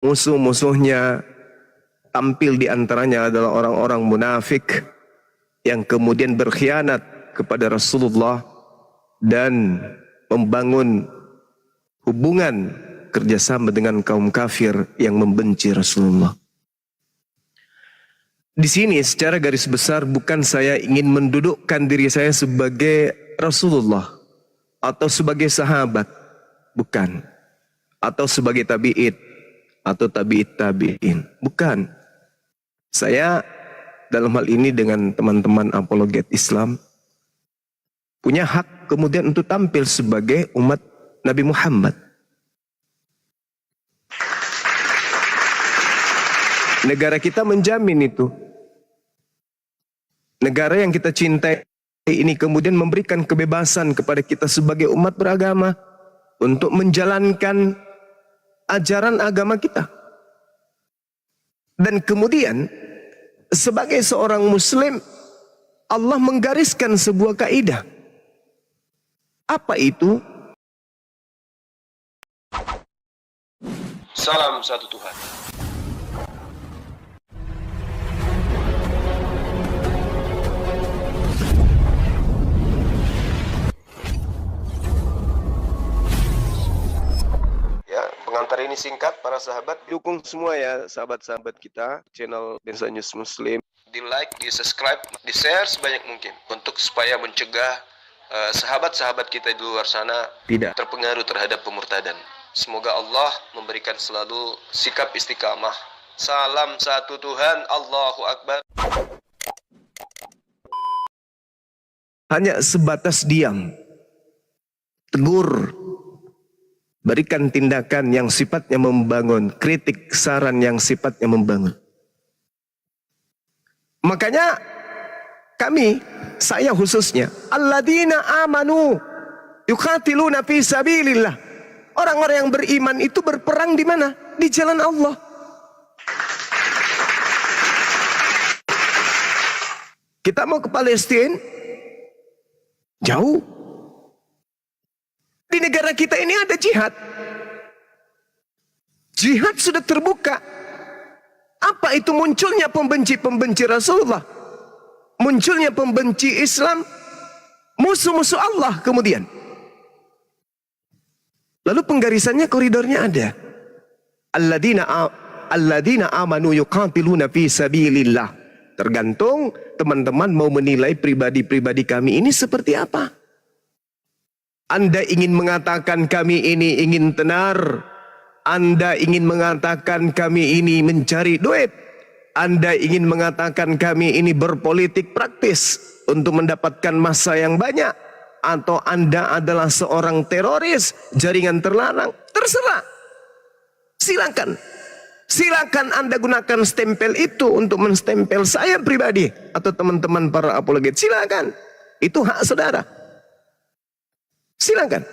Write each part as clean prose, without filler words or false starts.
musuh-musuhnya tampil di antaranya adalah orang-orang munafik yang kemudian berkhianat kepada Rasulullah dan membangun hubungan kerjasama dengan kaum kafir yang membenci Rasulullah. Di sini secara garis besar bukan saya ingin mendudukkan diri saya sebagai Rasulullah atau sebagai sahabat, bukan, atau sebagai tabi'id atau tabi'in, bukan. Saya dalam hal ini dengan teman-teman apologet Islam punya hak kemudian untuk tampil sebagai umat Nabi Muhammad. Negara kita menjamin itu. Negara yang kita cintai ini kemudian memberikan kebebasan kepada kita sebagai umat beragama untuk menjalankan ajaran agama kita. Dan kemudian sebagai seorang muslim, Allah menggariskan sebuah kaidah. Apa itu? Salam satu Tuhan. Ya, pengantar ini singkat para sahabat. Dukung semua ya sahabat-sahabat kita, channel Densa News Muslim. Di like, di subscribe, di share sebanyak mungkin untuk supaya mencegah sahabat-sahabat kita di luar sana Tidak terpengaruh terhadap pemurtadan. Semoga Allah memberikan selalu sikap istiqamah. Salam satu Tuhan, Allahu Akbar. hanya sebatas diam, tegur, berikan tindakan yang sifatnya membangun, kritik saran yang sifatnya membangun. Makanya kami, saya khususnya, alladzina amanu yuqatiluna fi sabilillah. Orang-orang yang beriman itu berperang di mana? Di jalan Allah. Kita mau ke Palestina, jauh. Di negara kita ini ada jihad. Jihad sudah terbuka. Apa itu munculnya pembenci-pembenci Rasulullah? Munculnya pembenci Islam, musuh-musuh Allah kemudian. Lalu penggarisannya, koridornya ada. Alladzina amanu yuqatiluna fi sabilillah. Tergantung teman-teman mau menilai pribadi-pribadi kami ini seperti apa. Anda ingin mengatakan kami ini ingin tenar, Anda ingin mengatakan kami ini mencari duit, Anda ingin mengatakan kami ini berpolitik praktis untuk mendapatkan massa yang banyak, atau Anda adalah seorang teroris, jaringan terlarang, terserah. Silakan. Silakan Anda gunakan stempel itu untuk menstempel saya pribadi atau teman-teman para apologet. Silakan. Itu hak saudara. Silakan.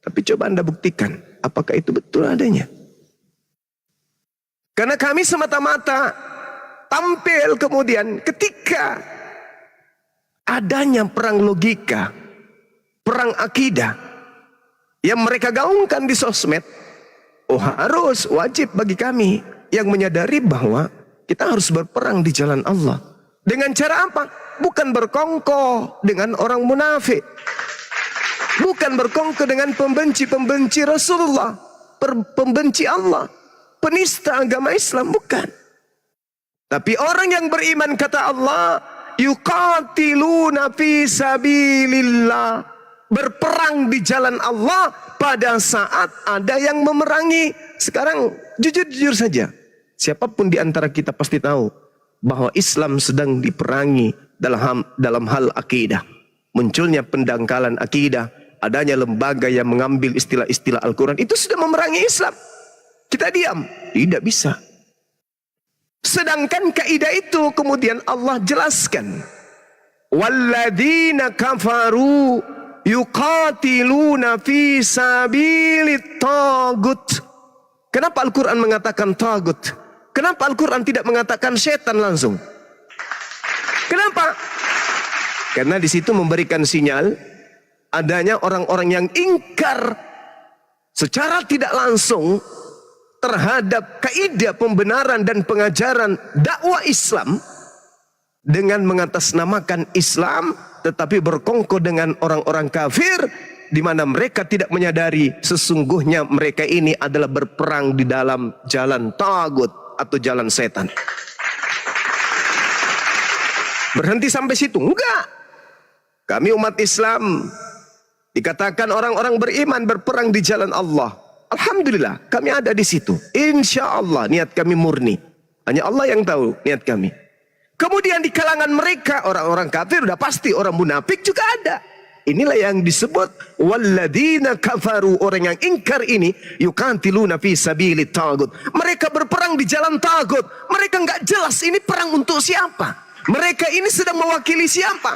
Tapi coba Anda buktikan apakah itu betul adanya. Karena kami semata-mata tampil kemudian ketika adanya perang logika, perang akidah yang mereka gaungkan di sosmed. Oh, harus wajib bagi kami yang menyadari bahwa kita harus berperang di jalan Allah. Dengan cara apa? Bukan berkongkow dengan orang munafik. Bukan berkongkow dengan pembenci-pembenci Rasulullah, pembenci Allah, penista agama Islam, bukan. Tapi orang yang beriman, kata Allah, yuqatiluna fi sabilillah, berperang di jalan Allah pada saat ada yang memerangi. Sekarang jujur-jujur saja, siapapun di antara kita pasti tahu bahwa Islam sedang diperangi dalam hal akidah. Munculnya pendangkalan akidah, adanya lembaga yang mengambil istilah-istilah Al-Quran, itu sudah memerangi Islam. Kita diam, tidak bisa. Sedangkan kaidah itu kemudian Allah jelaskan, walladzina kafaru yuqatiluna fi sabilit tagut. Kenapa Al-Quran mengatakan tagut? Kenapa Al-Quran tidak mengatakan setan langsung? Kenapa? Karena di situ memberikan sinyal adanya orang-orang yang ingkar secara tidak langsung terhadap kaidah pembenaran dan pengajaran dakwah Islam dengan mengatasnamakan Islam tetapi berkongkol dengan orang-orang kafir di mana mereka tidak menyadari sesungguhnya mereka ini adalah berperang di dalam jalan tagut atau jalan setan. Berhenti sampai situ? Enggak. Kami umat Islam dikatakan orang-orang beriman berperang di jalan Allah. Alhamdulillah, kami ada di situ. Insya Allah niat kami murni. Hanya Allah yang tahu niat kami. Kemudian di kalangan mereka orang-orang kafir udah pasti, orang munafik juga ada. Inilah yang disebut walladzina kafaru, orang yang ingkar ini yuqatiluna fi sabilit tagut. Mereka berperang di jalan tagut. Mereka enggak jelas ini perang untuk siapa. Mereka ini sedang mewakili siapa?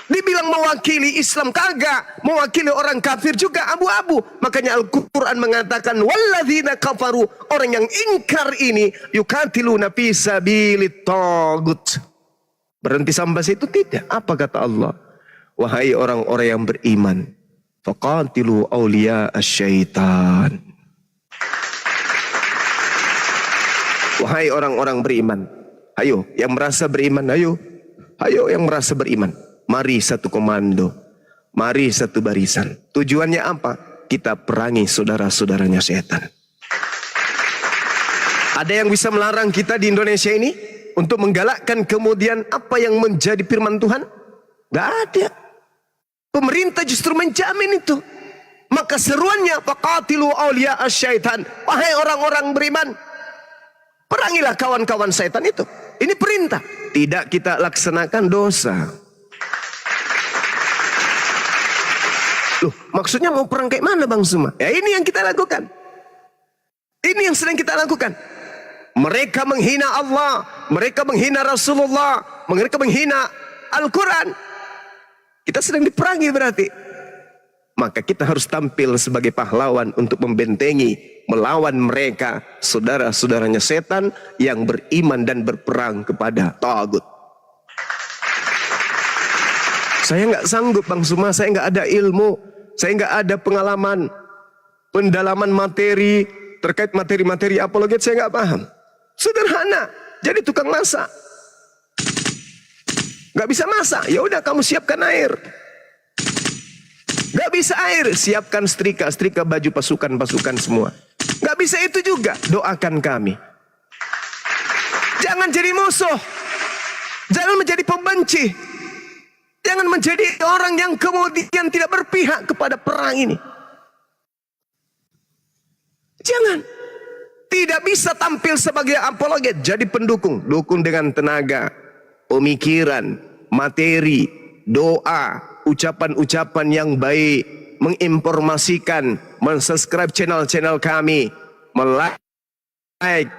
Dibilang mewakili Islam kagak, mewakili orang kafir juga abu-abu. Makanya Al-Quran mengatakan walladzina kafaru, orang yang ingkar ini yuqatiluna fi sabilit tagut. Berhenti sampai situ? Tidak. Apa kata Allah? Wahai orang-orang yang beriman, faqatilu awliya asyaitan. Wahai orang-orang beriman, ayo yang merasa beriman, ayo yang merasa beriman. Mari satu komando, mari satu barisan. Tujuannya apa? Kita perangi saudara-saudaranya setan. Ada yang bisa melarang kita di Indonesia ini untuk menggalakkan kemudian apa yang menjadi firman Tuhan? Gak ada. Pemerintah justru menjamin itu. Maka seruannya faqatilu awliya asyaitan. Wahai orang-orang beriman, perangilah kawan-kawan setan itu. Ini perintah. Tidak kita laksanakan dosa. Loh, maksudnya mau perang kayak mana Bang Suma? Ya ini yang kita lakukan. Ini yang sedang kita lakukan. Mereka menghina Allah, mereka menghina Rasulullah, mereka menghina Al-Quran. Kita sedang diperangi berarti. Maka kita harus tampil sebagai pahlawan untuk membentengi, melawan mereka, saudara-saudaranya setan yang beriman dan berperang kepada tagut. Saya nggak sanggup Bang Suma, saya nggak ada ilmu, saya nggak ada pengalaman, pendalaman materi terkait materi-materi apologet, saya nggak paham. Sederhana, jadi tukang masak. Nggak bisa masak, ya udah kamu siapkan air. Nggak bisa air, siapkan setrika baju pasukan semua. Nggak bisa itu juga, doakan kami. Jangan jadi musuh, jangan menjadi pembenci. Jangan menjadi orang yang kemudian tidak berpihak kepada perang ini. Jangan. Tidak bisa tampil sebagai apologet. Jadi pendukung. Dukung dengan tenaga, pemikiran, materi, doa, ucapan-ucapan yang baik. Menginformasikan, mensubscribe channel-channel kami. Like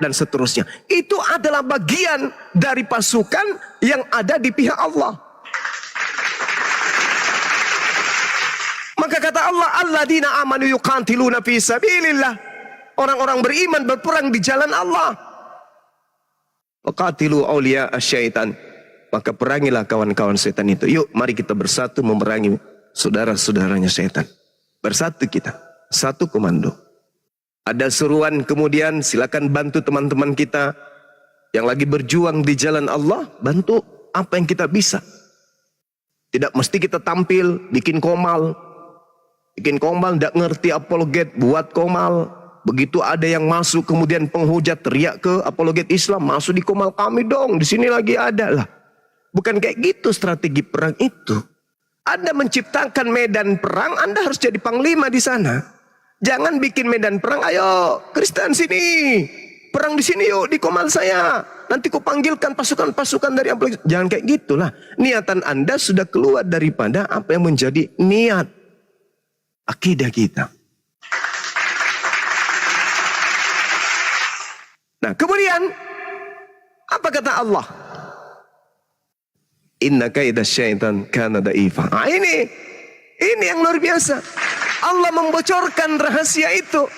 dan seterusnya. Itu adalah bagian dari pasukan yang ada di pihak Allah. Maka kata Allah, alladzina amanu yuqatiluna fi sabilillah. Orang-orang beriman berperang di jalan Allah. Waqatilu awliya asyaitan. Maka perangilah kawan-kawan setan itu. Yuk, mari kita bersatu memerangi saudara-saudaranya setan. Bersatu kita, satu komando. Ada seruan kemudian silakan bantu teman-teman kita yang lagi berjuang di jalan Allah, bantu apa yang kita bisa. Tidak mesti kita tampil bikin komal. Bikin komal, tidak ngerti apologet, buat komal. Begitu ada yang masuk kemudian penghujat teriak ke apologet Islam, masuk di komal kami dong, di sini lagi ada lah. Bukan kayak gitu strategi perang itu. Anda menciptakan medan perang, Anda harus jadi panglima di sana. Jangan bikin medan perang, ayo Kristen sini, perang di sini yuk di komal saya. Nanti ku panggilkan pasukan-pasukan dari apologet. Jangan kayak gitulah. Niatan Anda sudah keluar daripada apa yang menjadi niat akidah kita. Nah, kemudian apa kata Allah? Inna kaida syaitan kana da'ifa. Nah, ini yang luar biasa. Allah membocorkan rahasia itu,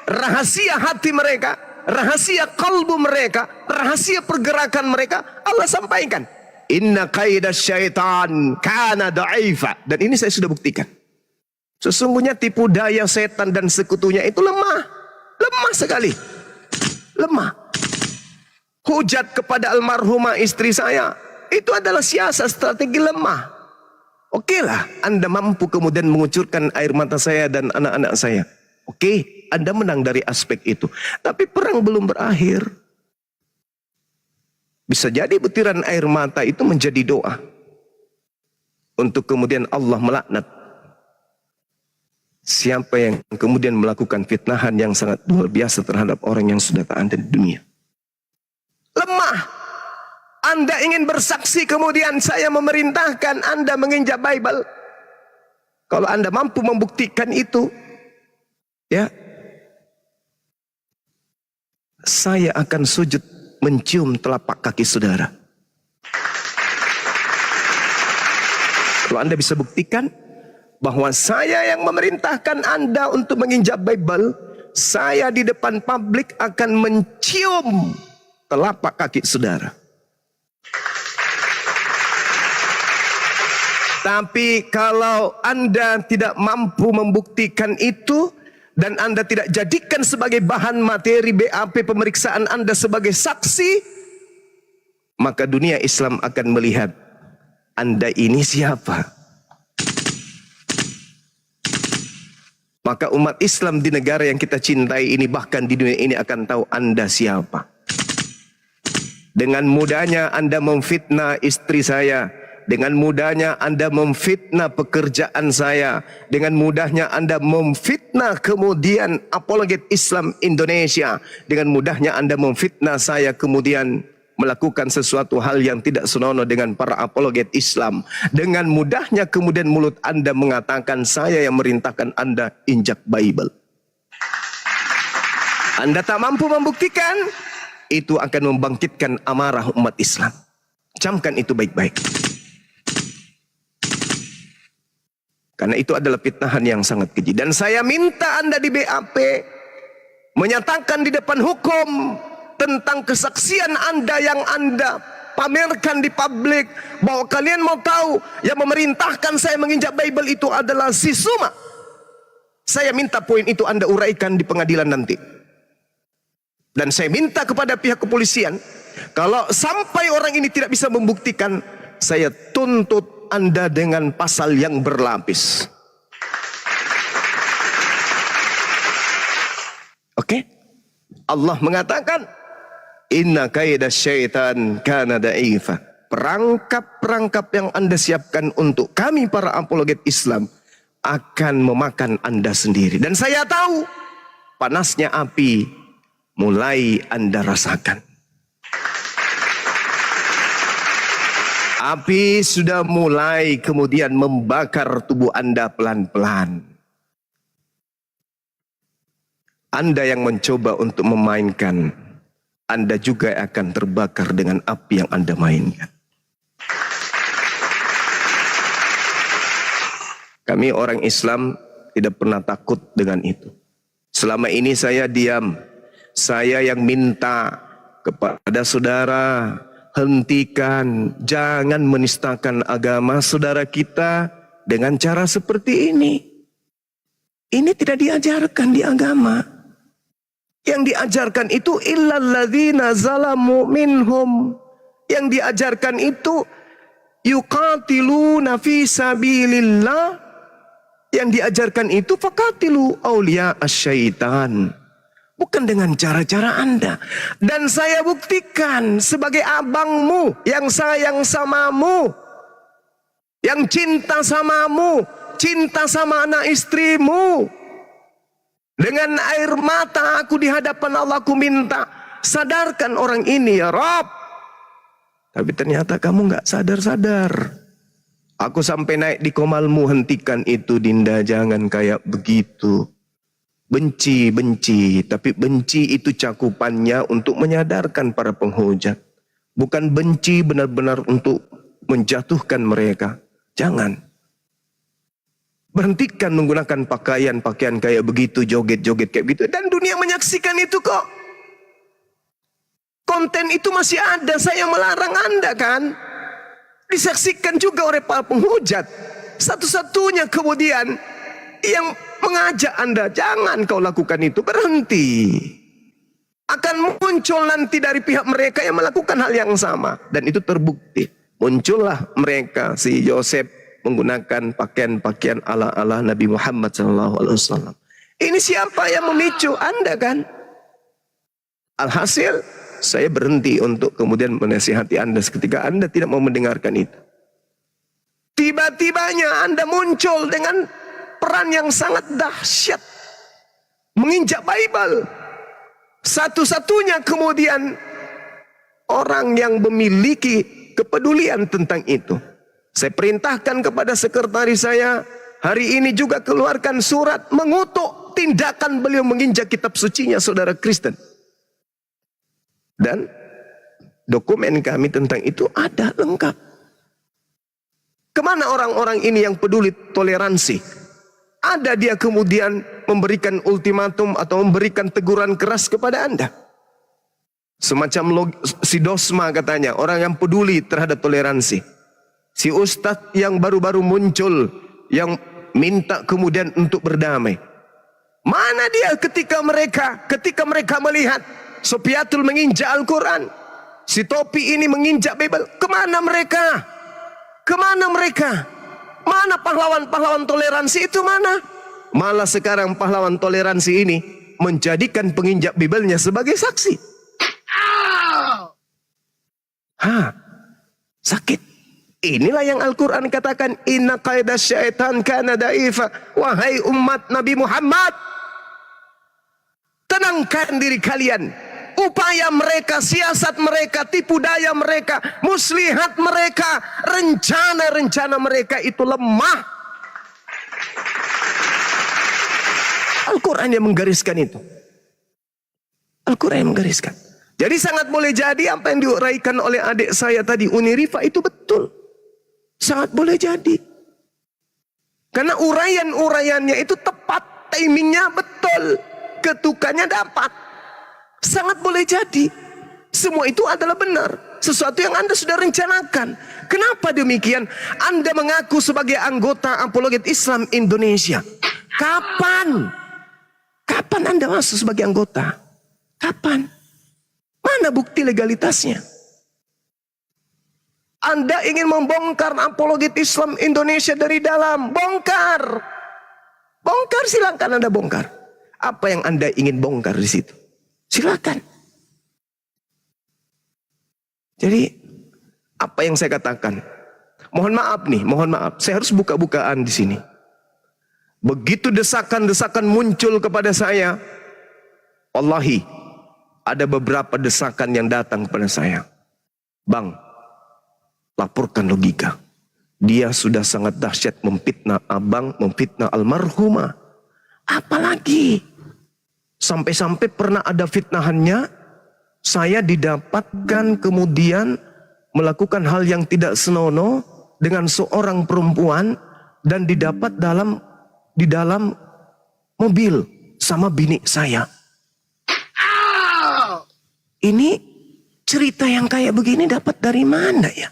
rahasia hati mereka, rahasia kalbu mereka, rahasia pergerakan mereka. Allah sampaikan, Inna kaida syaitan kana da'ifa. Dan ini saya sudah buktikan. Sesungguhnya tipu daya setan dan sekutunya itu lemah sekali. lemah. Hujat kepada almarhumah istri saya, itu adalah siasat strategi lemah. Oke lah, Anda mampu kemudian mengucurkan air mata saya dan anak-anak saya. Oke, Anda menang dari aspek itu. Tapi perang belum berakhir. Bisa jadi butiran air mata itu menjadi doa. Untuk kemudian Allah melaknat siapa yang kemudian melakukan fitnahan yang sangat luar biasa terhadap orang yang sudah tak ada di dunia. Lemah. Anda ingin bersaksi kemudian saya memerintahkan Anda menginjak Bible. Kalau Anda mampu membuktikan itu, ya, saya akan sujud mencium telapak kaki saudara. Kalau Anda bisa buktikan bahwa saya yang memerintahkan Anda untuk menginjak Bible, saya di depan publik akan mencium telapak kaki saudara. Tapi kalau Anda tidak mampu membuktikan itu dan Anda tidak jadikan sebagai bahan materi BAP pemeriksaan Anda sebagai saksi, maka dunia Islam akan melihat Anda ini siapa. Maka umat Islam di negara yang kita cintai ini, bahkan di dunia ini, akan tahu Anda siapa. Dengan mudahnya Anda memfitnah istri saya, dengan mudahnya Anda memfitnah pekerjaan saya, dengan mudahnya Anda memfitnah kemudian apologet Islam Indonesia, dengan mudahnya Anda memfitnah saya kemudian melakukan sesuatu hal yang tidak senonoh dengan para apologet Islam. Dengan mudahnya kemudian mulut Anda mengatakan saya yang merintahkan Anda injak Bible. Anda tak mampu membuktikan, itu akan membangkitkan amarah umat Islam. Camkan itu baik-baik. Karena itu adalah fitnahan yang sangat keji. Dan saya minta Anda di BAP menyatakan di depan hukum tentang kesaksian Anda yang Anda pamerkan di publik, bahwa kalian mau tahu yang memerintahkan saya menginjak Bible itu adalah si Suma. Saya minta poin itu Anda uraikan di pengadilan nanti. Dan saya minta kepada pihak kepolisian, kalau sampai orang ini tidak bisa membuktikan, saya tuntut Anda dengan pasal yang berlapis. Oke? Allah mengatakan, inna kaida syaitan kana da'ifa. Perangkap-perangkap yang Anda siapkan untuk kami para apologet Islam akan memakan Anda sendiri. Dan saya tahu panasnya api mulai Anda rasakan. Api sudah mulai kemudian membakar tubuh Anda pelan-pelan. Anda yang mencoba untuk memainkan, Anda juga akan terbakar dengan api yang Anda mainkan. Kami orang Islam tidak pernah takut dengan itu. Selama ini saya diam. Saya yang minta kepada saudara, hentikan, jangan menistakan agama saudara kita dengan cara seperti ini. Ini tidak diajarkan di agama. Yang diajarkan itu illalladzina zalamu minhum. Yang diajarkan itu yuqatiluna fi sabilillah. Yang diajarkan itu faqatilu awliya asyaitan. Bukan dengan cara-cara Anda. Dan saya buktikan sebagai abangmu yang sayang samamu, yang cinta samamu, cinta sama anak istrimu. Dengan air mata aku di hadapan Allah, aku minta, sadarkan orang ini ya Rabb. Tapi ternyata kamu nggak sadar-sadar. Aku sampai naik di komalmu, hentikan itu Dinda, jangan kayak begitu. Benci, benci. Tapi benci itu cakupannya untuk menyadarkan para penghujat. Bukan benci benar-benar untuk menjatuhkan mereka. Jangan. Berhentikan menggunakan pakaian-pakaian kayak begitu, joget-joget kayak begitu. Dan dunia menyaksikan itu kok. Konten itu masih ada, saya melarang Anda kan. Disaksikan juga oleh para penghujat. Satu-satunya kemudian yang mengajak Anda, jangan kau lakukan itu, berhenti. akan muncul nanti dari pihak mereka yang melakukan hal yang sama. Dan itu terbukti. Muncullah mereka, si Yosef menggunakan pakaian-pakaian ala-ala Nabi Muhammad SAW. Ini siapa yang memicu? Anda kan? Alhasil, saya berhenti untuk kemudian menasihati Anda ketika Anda tidak mau mendengarkan itu. Tiba-tibanya Anda muncul dengan peran yang sangat dahsyat. Menginjak Bible. Satu-satunya kemudian orang yang memiliki kepedulian tentang itu. Saya perintahkan kepada sekretaris saya, hari ini juga keluarkan surat mengutuk tindakan beliau menginjak kitab sucinya saudara Kristen. Dan dokumen kami tentang itu ada lengkap. Kemana orang-orang ini yang peduli toleransi? Ada dia kemudian memberikan ultimatum atau memberikan teguran keras kepada Anda. Semacam si Dosma katanya, orang yang peduli terhadap toleransi. Si Ustadz yang baru-baru muncul, yang minta kemudian untuk berdamai. Mana dia ketika mereka melihat Sopiatul menginjak Al-Quran, si Topi ini menginjak Bible, kemana mereka? Kemana mereka? Mana pahlawan-pahlawan toleransi itu mana? Malah sekarang pahlawan toleransi ini menjadikan penginjak Bible-nya sebagai saksi. Sakit. Inilah yang Al-Quran katakan, inna qaidas syaitan kana da'ifa. Wahai umat Nabi Muhammad, tenangkan diri kalian. Upaya mereka, siasat mereka, tipu daya mereka, muslihat mereka, rencana-rencana mereka itu lemah. Al-Quran yang menggariskan itu. Al-Quran yang menggariskan. Jadi sangat boleh jadi apa yang diuraikan oleh adik saya tadi, Uni Rifa, itu betul. Sangat boleh jadi. Karena uraian-uraiannya itu tepat, timingnya betul, ketukannya dapat. Sangat boleh jadi. Semua itu adalah benar. Sesuatu yang Anda sudah rencanakan. Kenapa demikian? Anda mengaku sebagai anggota Apologet Islam Indonesia. Kapan? Kapan Anda masuk sebagai anggota? Kapan? Mana bukti legalitasnya? Anda ingin membongkar Apologet Islam Indonesia dari dalam. Bongkar. Bongkar, silakan Anda bongkar. Apa yang Anda ingin bongkar di situ? Silakan. Jadi apa yang saya katakan? Mohon maaf nih, mohon maaf. Saya harus buka-bukaan di sini. Begitu desakan-desakan muncul kepada saya, wallahi ada beberapa desakan yang datang kepada saya. Bang, laporkan logika. Dia sudah sangat dahsyat memfitnah abang, memfitnah almarhumah. Apalagi? Sampai-sampai pernah ada fitnahannya, saya didapatkan kemudian melakukan hal yang tidak senonoh dengan seorang perempuan dan didapat di dalam mobil sama bini saya. Ini cerita yang kayak begini dapat dari mana ya?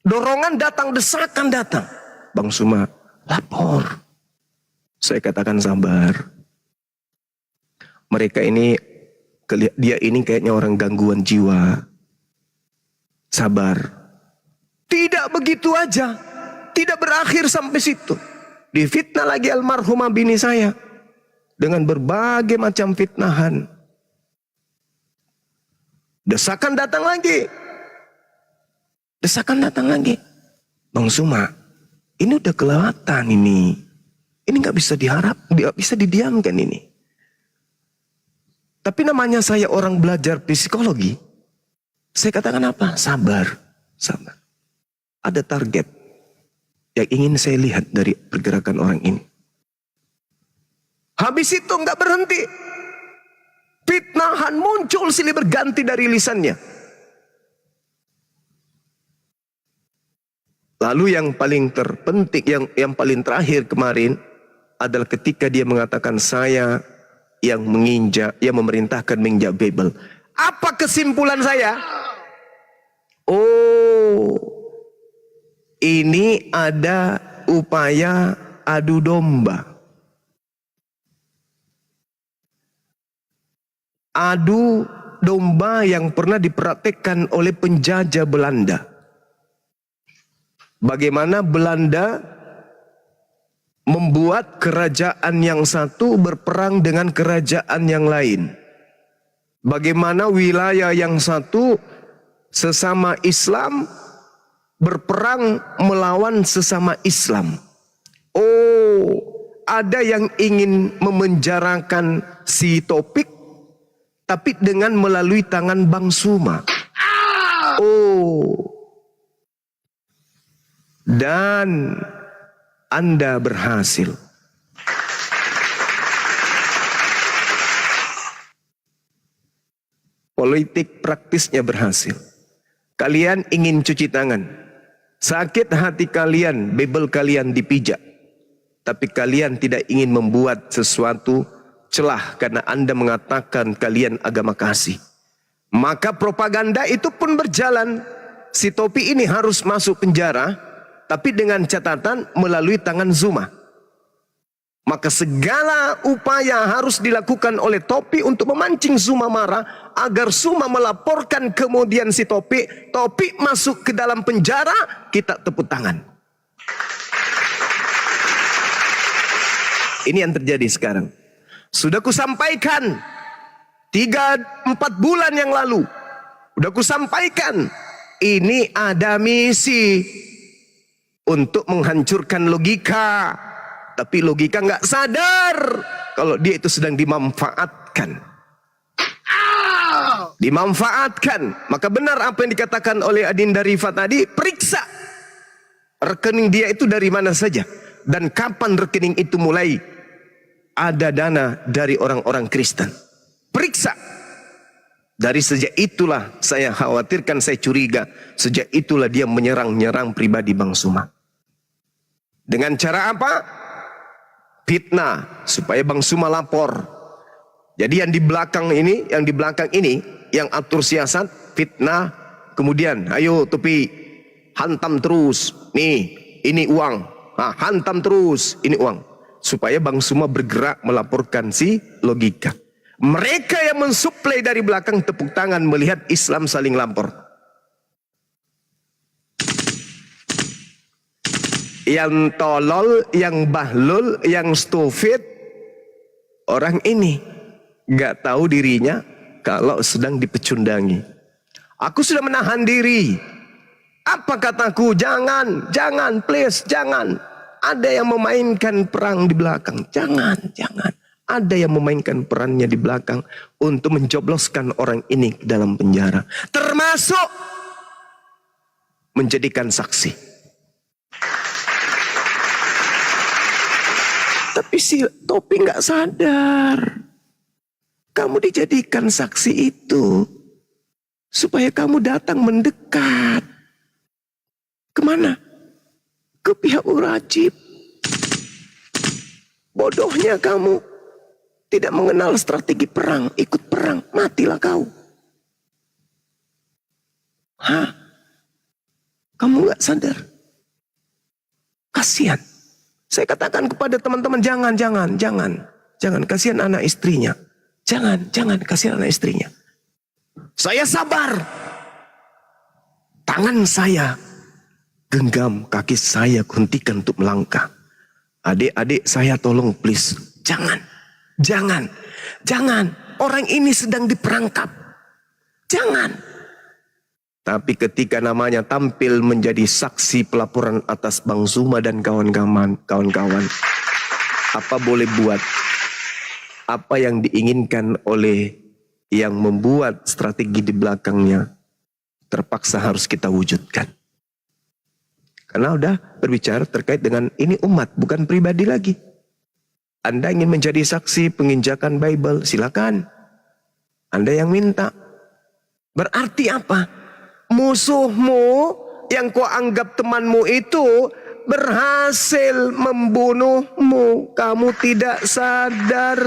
Dorongan datang, desakan datang. Bang Suma, lapor. Saya katakan sabar. Mereka ini, dia ini kayaknya orang gangguan jiwa. Sabar. Tidak begitu aja. Tidak berakhir sampai situ. Difitnah lagi almarhumah bini saya. Dengan berbagai macam fitnahan. Desakan datang lagi. Desakan datang lagi. Bang Suma, ini udah kelewatan ini. Ini nggak bisa diharap, nggak bisa didiamkan ini. Tapi namanya saya orang belajar psikologi. Saya katakan apa? Sabar, sabar. Ada target yang ingin saya lihat dari pergerakan orang ini. Habis itu nggak berhenti. Fitnahan muncul silih berganti dari lisannya. Lalu yang paling terpenting, yang paling terakhir kemarin adalah ketika dia mengatakan saya yang menginjak, yang memerintahkan menginjak Bible. Apa kesimpulan saya? Oh, ini ada upaya adu domba. adu domba yang pernah dipraktekkan oleh penjajah Belanda. Bagaimana Belanda membuat kerajaan yang satu berperang dengan kerajaan yang lain. Bagaimana wilayah yang satu sesama Islam berperang melawan sesama Islam. Oh, ada yang ingin memenjarakan si Topik, tapi dengan melalui tangan Bang Suma. Oh, dan Anda berhasil. Politik praktisnya berhasil. Kalian ingin cuci tangan. Sakit hati kalian, bebel kalian dipijak. Tapi kalian tidak ingin membuat sesuatu celah karena Anda mengatakan kalian agama kasih. Maka propaganda itu pun berjalan. Si Topi ini harus masuk penjara, tapi dengan catatan melalui tangan Zuma. Maka segala upaya harus dilakukan oleh Topi untuk memancing Zuma marah, agar Zuma melaporkan kemudian si Topi masuk ke dalam penjara, kita tepuk tangan. Ini yang terjadi sekarang. Sudah kusampaikan 3-4 bulan yang lalu. Sudah kusampaikan, ini ada misi untuk menghancurkan logika. Tapi logika nggak sadar kalau dia itu sedang dimanfaatkan. Dimanfaatkan. Maka benar apa yang dikatakan oleh Adinda Rifa tadi, periksa rekening dia itu dari mana saja. Dan kapan rekening itu mulai ada dana dari orang-orang Kristen. Periksa. Dari sejak itulah saya khawatirkan, saya curiga. Sejak itulah dia menyerang-nyerang pribadi Bang Suma. Dengan cara apa? Fitnah, supaya Bang Suma lapor. Jadi yang di belakang ini, yang atur siasat, fitnah. Kemudian, ayo Topi, hantam terus. Nih, ini uang. Nah, hantam terus, ini uang. Supaya Bang Suma bergerak melaporkan si logika. Mereka yang mensuplai dari belakang tepuk tangan melihat Islam saling lapor. Yang tolol, yang bahlul, yang stupid, orang ini gak tahu dirinya kalau sedang dipecundangi. Aku sudah menahan diri. Apa kataku? Jangan, please, jangan. Ada yang memainkan perang di belakang. Jangan. Ada yang memainkan perannya di belakang untuk menjobloskan orang ini ke dalam penjara. Termasuk menjadikan saksi. Tapi si Topi nggak sadar. Kamu dijadikan saksi itu supaya kamu datang mendekat. Kemana? Ke pihak wajib. Bodohnya kamu. Tidak mengenal strategi perang. Ikut perang. Matilah kau. Hah? Kamu nggak sadar? Kasihan. Saya katakan kepada teman-teman, jangan. Kasihan anak istrinya. Jangan, kasihan anak istrinya. Saya sabar. Tangan saya genggam, kaki saya hentikan untuk melangkah. Adik-adik saya tolong please. Jangan. Orang ini sedang diperangkap. Jangan. Tapi ketika namanya tampil menjadi saksi pelaporan atas Bang Suma dan kawan-kawan, apa boleh buat? Apa yang diinginkan oleh yang membuat strategi di belakangnya, terpaksa harus kita wujudkan. Karena udah berbicara terkait dengan ini umat, bukan pribadi lagi. Anda ingin menjadi saksi penginjakan Bible, silakan. Anda yang minta. Berarti apa? Musuhmu yang kau anggap temanmu itu berhasil membunuhmu. Kamu tidak sadar.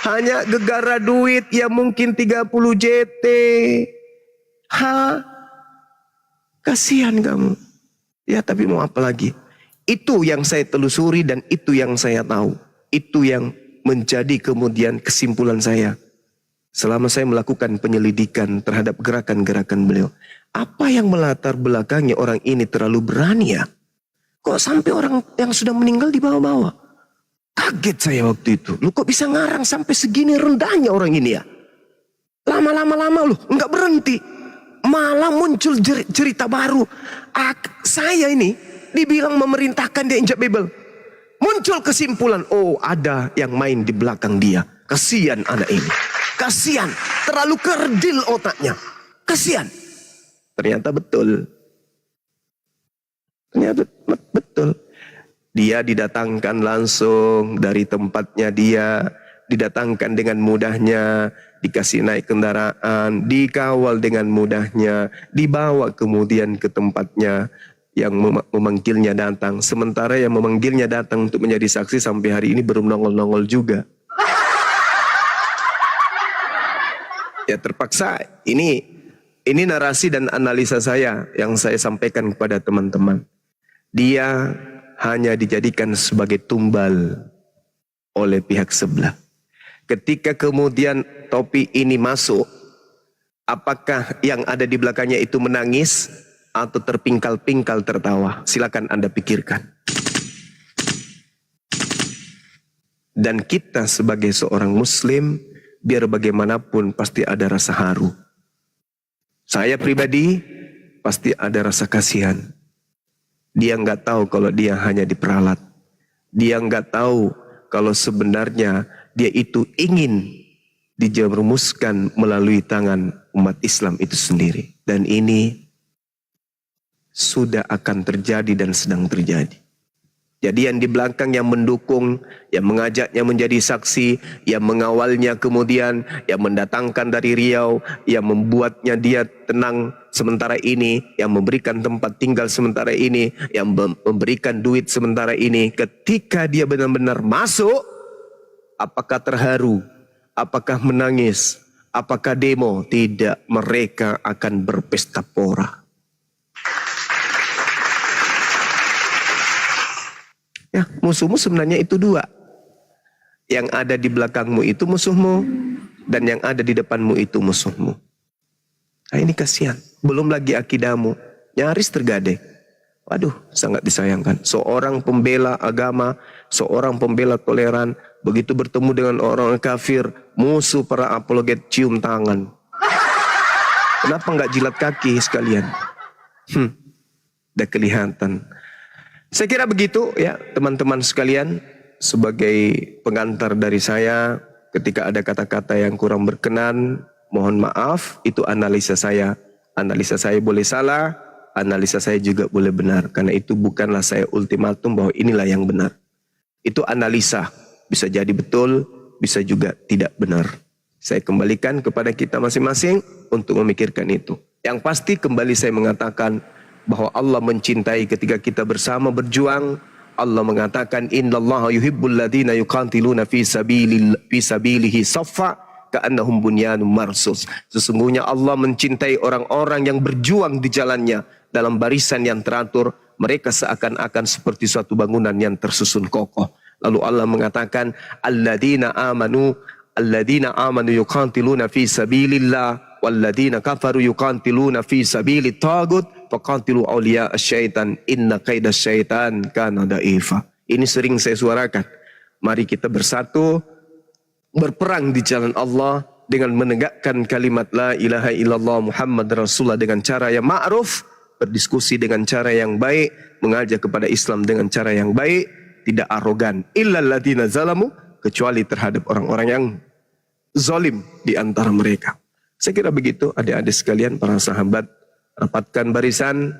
Hanya gegara duit yang mungkin 30 JT. Kasihan kamu. Ya tapi mau apa lagi? Itu yang saya telusuri dan itu yang saya tahu. Itu yang menjadi kemudian kesimpulan saya. selama saya melakukan penyelidikan terhadap gerakan-gerakan beliau. Apa yang melatar belakangnya orang ini terlalu berani ya? Kok sampai orang yang sudah meninggal dibawa-bawa? Kaget saya waktu itu. Lu kok bisa ngarang sampai segini rendahnya orang ini ya? Lama-lama loh, nggak berhenti. Malah muncul cerita baru. Saya ini dibilang memerintahkan dia injak Bible. Muncul kesimpulan, oh ada yang main di belakang dia. Kasihan anak ini. Kasihan, terlalu kerdil otaknya. Kasihan. Ternyata betul. Ternyata betul. Dia didatangkan langsung dari tempatnya dia. Didatangkan dengan mudahnya. Dikasih naik kendaraan. Dikawal dengan mudahnya. Dibawa kemudian ke tempatnya. Yang memanggilnya datang. Sementara yang memanggilnya datang untuk menjadi saksi sampai hari ini belum nongol-nongol juga. Ya terpaksa, ini narasi dan analisa saya yang saya sampaikan kepada teman-teman. Dia hanya dijadikan sebagai tumbal oleh pihak sebelah. Ketika kemudian topi ini masuk, apakah yang ada di belakangnya itu menangis atau terpingkal-pingkal tertawa? Silakan Anda pikirkan. Dan kita sebagai seorang muslim, biar bagaimanapun pasti ada rasa haru. Saya pribadi pasti ada rasa kasihan. Dia nggak tahu kalau dia hanya diperalat. Dia nggak tahu kalau sebenarnya dia itu ingin dijerumuskan melalui tangan umat Islam itu sendiri. Dan ini sudah akan terjadi dan sedang terjadi. Jadi yang di belakang yang mendukung, yang mengajaknya menjadi saksi, yang mengawalnya kemudian, yang mendatangkan dari Riau, yang membuatnya dia tenang sementara ini, yang memberikan tempat tinggal sementara ini, yang memberikan duit sementara ini. Ketika dia benar-benar masuk, apakah terharu? Apakah menangis? Apakah demo? Tidak, mereka akan berpesta pora. Ya, musuhmu sebenarnya itu dua. Yang ada di belakangmu itu musuhmu, dan yang ada di depanmu itu musuhmu. Nah, ini kasihan. Belum lagi akidahmu, nyaris tergadai. Waduh, sangat disayangkan. Seorang pembela agama, seorang pembela toleran, begitu bertemu dengan orang kafir, musuh para apologet cium tangan. Kenapa nggak jilat kaki sekalian? Udah kelihatan. Saya kira begitu ya teman-teman sekalian, sebagai pengantar dari saya, ketika ada kata-kata yang kurang berkenan, mohon maaf, itu analisa saya. Analisa saya boleh salah, analisa saya juga boleh benar, karena itu bukanlah saya ultimatum bahwa inilah yang benar. Itu analisa, bisa jadi betul, bisa juga tidak benar. Saya kembalikan kepada kita masing-masing untuk memikirkan itu. Yang pasti kembali saya mengatakan bahwa Allah mencintai ketika kita bersama berjuang. Allah mengatakan innallaha yuhibbul ladzina yuqatiluna fi sabilihi saffa ka'annahum bunyanun marsus. Sesungguhnya Allah mencintai orang-orang yang berjuang di jalannya dalam barisan yang teratur. Mereka seakan-akan seperti suatu bangunan yang tersusun kokoh. Lalu Allah mengatakan alladzina amanu yuqatiluna fi sabilillah walladzina kafaru yuqatiluna fi sabilit tagut faqatilu awliya asyaitan inna kaida syaitan kana da'ifa. Ini sering saya suarakan. Mari kita bersatu berperang di jalan Allah dengan menegakkan kalimat la ilaha illallah Muhammad Rasulullah dengan cara yang ma'ruf, berdiskusi dengan cara yang baik, mengajak kepada Islam dengan cara yang baik, tidak arogan. Illal ladzina zalamu, kecuali terhadap orang-orang yang zalim di antara mereka. Saya kira begitu adik-adik sekalian, para sahabat. Rapatkan barisan,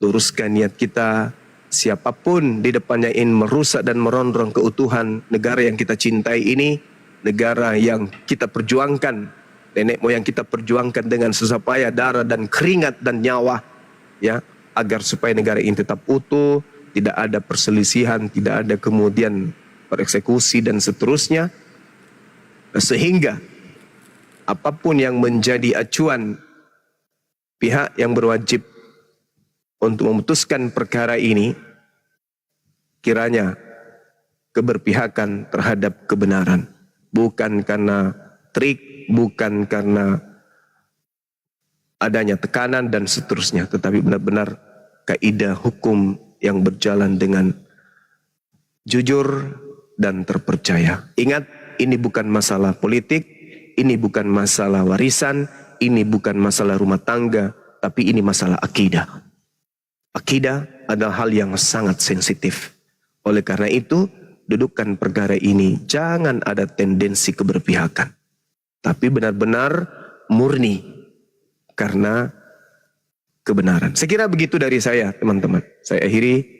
luruskan niat kita. Siapapun di depannya ingin merusak dan merongrong keutuhan negara yang kita cintai ini, negara yang kita perjuangkan, nenek moyang kita perjuangkan dengan susah payah, darah dan keringat dan nyawa, ya, agar supaya negara ini tetap utuh, tidak ada perselisihan, tidak ada kemudian pereksekusi dan seterusnya, sehingga apapun yang menjadi acuan pihak yang berwajib untuk memutuskan perkara ini, kiranya keberpihakan terhadap kebenaran, bukan karena trik, bukan karena adanya tekanan dan seterusnya, tetapi benar-benar kaidah hukum yang berjalan dengan jujur dan terpercaya. Ingat, ini bukan masalah politik, ini bukan masalah warisan, ini bukan masalah rumah tangga, tapi ini masalah akidah. Akidah adalah hal yang sangat sensitif. Oleh karena itu, dudukan perkara ini jangan ada tendensi keberpihakan, tapi benar-benar murni karena kebenaran. Saya kira begitu dari saya, teman-teman. Saya akhiri.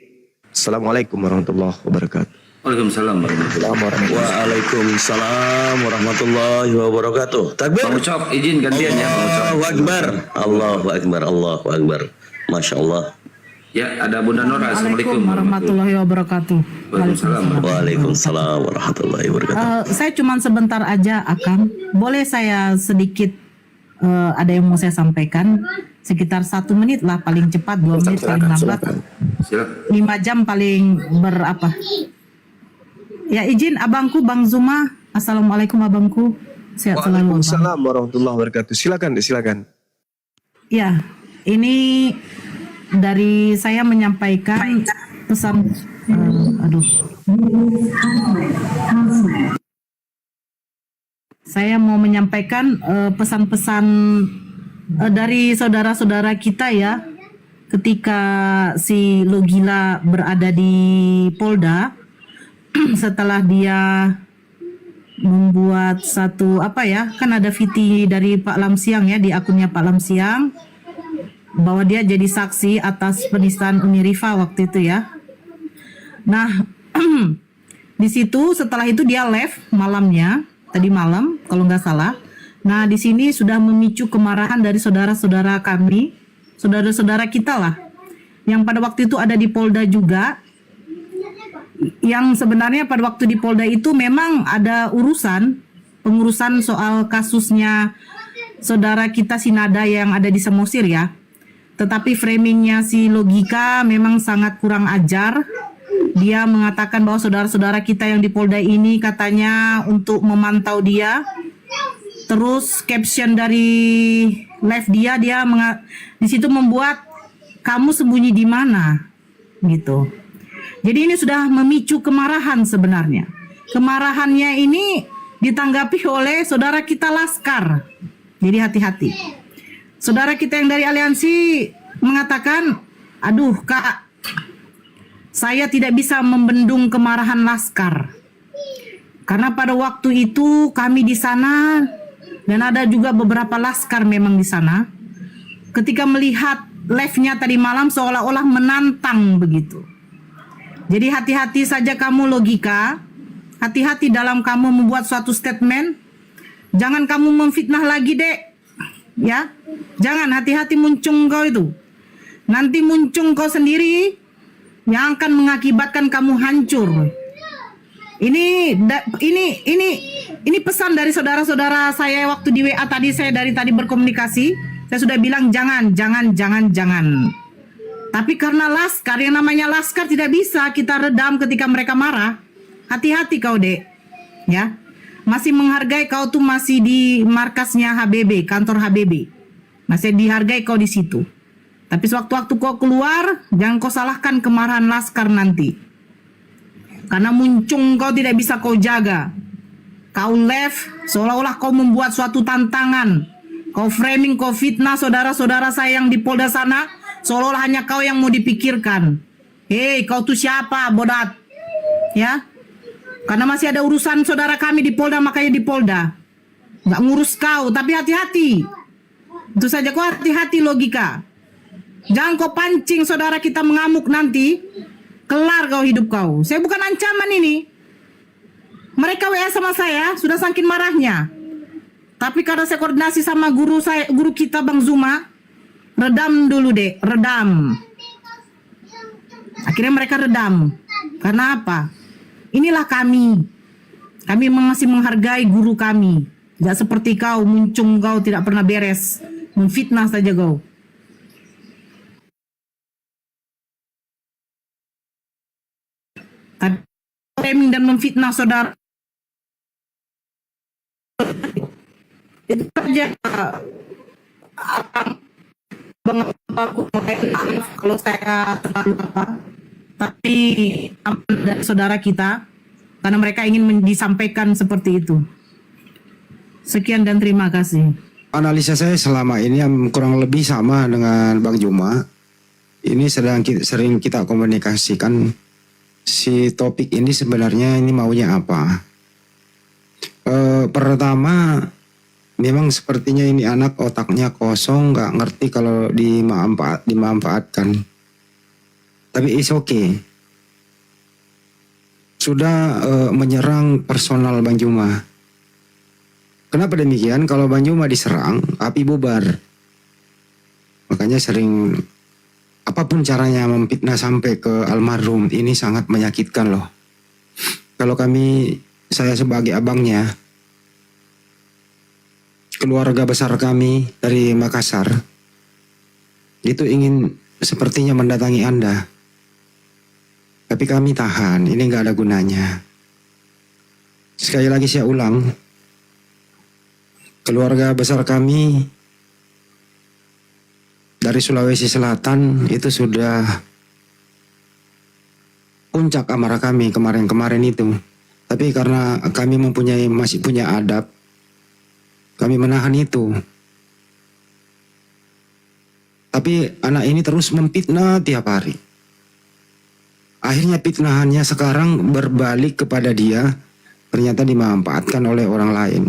Assalamualaikum warahmatullahi wabarakatuh. Waalaikumsalam warahmatullahi wabarakatuh. Waalaikumsalam warahmatullahi wabarakatuh. Takbir. Bang Ucok, izin gantian ya Bang Ucok. Allahu Akbar. Allahu Akbar. Allahu Akbar. Masya Allah. Ya, ada Bunda Nora. Assalamualaikum warahmatullahi wabarakatuh. Waalaikumsalam. Waalaikumsalam warahmatullahi wabarakatuh. Saya cuma sebentar aja, Akang. Boleh saya sedikit ada yang mau saya sampaikan? Sekitar 1 menit lah paling cepat, 2 menit paling lambat. Silakan. 5 jam paling berapa? Ya izin abangku Bang Zuma. Assalamualaikum abangku. Sehat selalu. Waalaikumsalam warahmatullahi wabarakatuh. Silakan, silakan. Ya, ini dari saya menyampaikan pesan. Saya mau menyampaikan pesan-pesan dari saudara-saudara kita ya, ketika si Logila berada di Polda, setelah dia membuat satu kan ada VT dari Pak Lamsiang ya, di akunnya Pak Lamsiang, bahwa dia jadi saksi atas penistaan Uni Rifa waktu itu ya. Nah, di situ setelah itu dia live malamnya, tadi malam kalau nggak salah. Nah, di sini sudah memicu kemarahan dari saudara-saudara kami, saudara-saudara kita lah, yang pada waktu itu ada di Polda juga, yang sebenarnya pada waktu di Polda itu memang ada pengurusan soal kasusnya saudara kita Sinada yang ada di Samosir ya. Tetapi framingnya si Logika memang sangat kurang ajar. Dia mengatakan bahwa saudara-saudara kita yang di Polda ini katanya untuk memantau dia. Terus caption dari live dia di situ membuat kamu sembunyi di mana gitu. Jadi ini sudah memicu kemarahan sebenarnya. Kemarahannya ini ditanggapi oleh saudara kita Laskar. Jadi hati-hati. Saudara kita yang dari aliansi mengatakan, aduh Kak, saya tidak bisa membendung kemarahan Laskar. Karena pada waktu itu kami di sana, dan ada juga beberapa Laskar memang di sana, ketika melihat live-nya tadi malam seolah-olah menantang begitu. Jadi hati-hati saja kamu Logika, hati-hati dalam kamu membuat suatu statement. Jangan kamu memfitnah lagi dek, ya. Jangan, hati-hati muncung kau itu. Nanti muncung kau sendiri yang akan mengakibatkan kamu hancur. Ini pesan dari saudara-saudara saya waktu di WA tadi, saya dari tadi berkomunikasi. Saya sudah bilang jangan. Tapi karena Laskar, yang namanya Laskar tidak bisa kita redam ketika mereka marah. Hati-hati kau dek, ya. Masih menghargai kau tuh masih di markasnya HBB, kantor HBB. Masih dihargai kau di situ. Tapi sewaktu-waktu kau keluar, jangan kau salahkan kemarahan Laskar nanti. Karena muncung kau tidak bisa kau jaga. Kau left, seolah-olah kau membuat suatu tantangan. Kau framing, kau fitnah saudara-saudara saya yang di Polda sana, seolah-olah hanya kau yang mau dipikirkan. Hei, kau tuh siapa, bodat? Ya? Karena masih ada urusan saudara kami di Polda, makanya di Polda. Nggak ngurus kau, tapi hati-hati. Itu saja, kau hati-hati Logika. Jangan kau pancing saudara kita mengamuk nanti. Kelar kau hidup kau. Saya bukan ancaman ini. Mereka WA sama saya sudah saking marahnya. Tapi karena saya koordinasi sama guru kita Bang Zuma, redam dulu deh, redam. Akhirnya mereka redam. Karena apa? Inilah kami. Kami masih menghargai guru kami. Tidak seperti kau, muncung kau tidak pernah beres. Memfitnah saja kau. Framing dan memfitnah saudara. Itu saja Bang, aku maaf kalau saya terlalu apa, tapi aman dari saudara kita karena mereka ingin disampaikan seperti itu. Sekian dan terima kasih. Analisa saya selama ini yang kurang lebih sama dengan Bang Juma. Ini sering kita komunikasikan si topik ini sebenarnya ini maunya apa. Pertama, memang sepertinya ini anak otaknya kosong, nggak ngerti kalau dimanfaatkan. Tapi it's okay. Sudah menyerang personal Bang Juma. Kenapa demikian? Kalau Bang Juma diserang, api bubar. Makanya sering apapun caranya memfitnah sampai ke almarhum ini sangat menyakitkan loh. Kalau saya sebagai abangnya, keluarga besar kami dari Makassar, itu ingin sepertinya mendatangi Anda. Tapi kami tahan, ini nggak ada gunanya. Sekali lagi saya ulang, keluarga besar kami dari Sulawesi Selatan itu sudah puncak amarah kami kemarin-kemarin itu. Tapi karena kami masih punya adab, kami menahan itu. Tapi anak ini terus memfitnah tiap hari. Akhirnya fitnahannya sekarang berbalik kepada dia, ternyata dimanfaatkan oleh orang lain.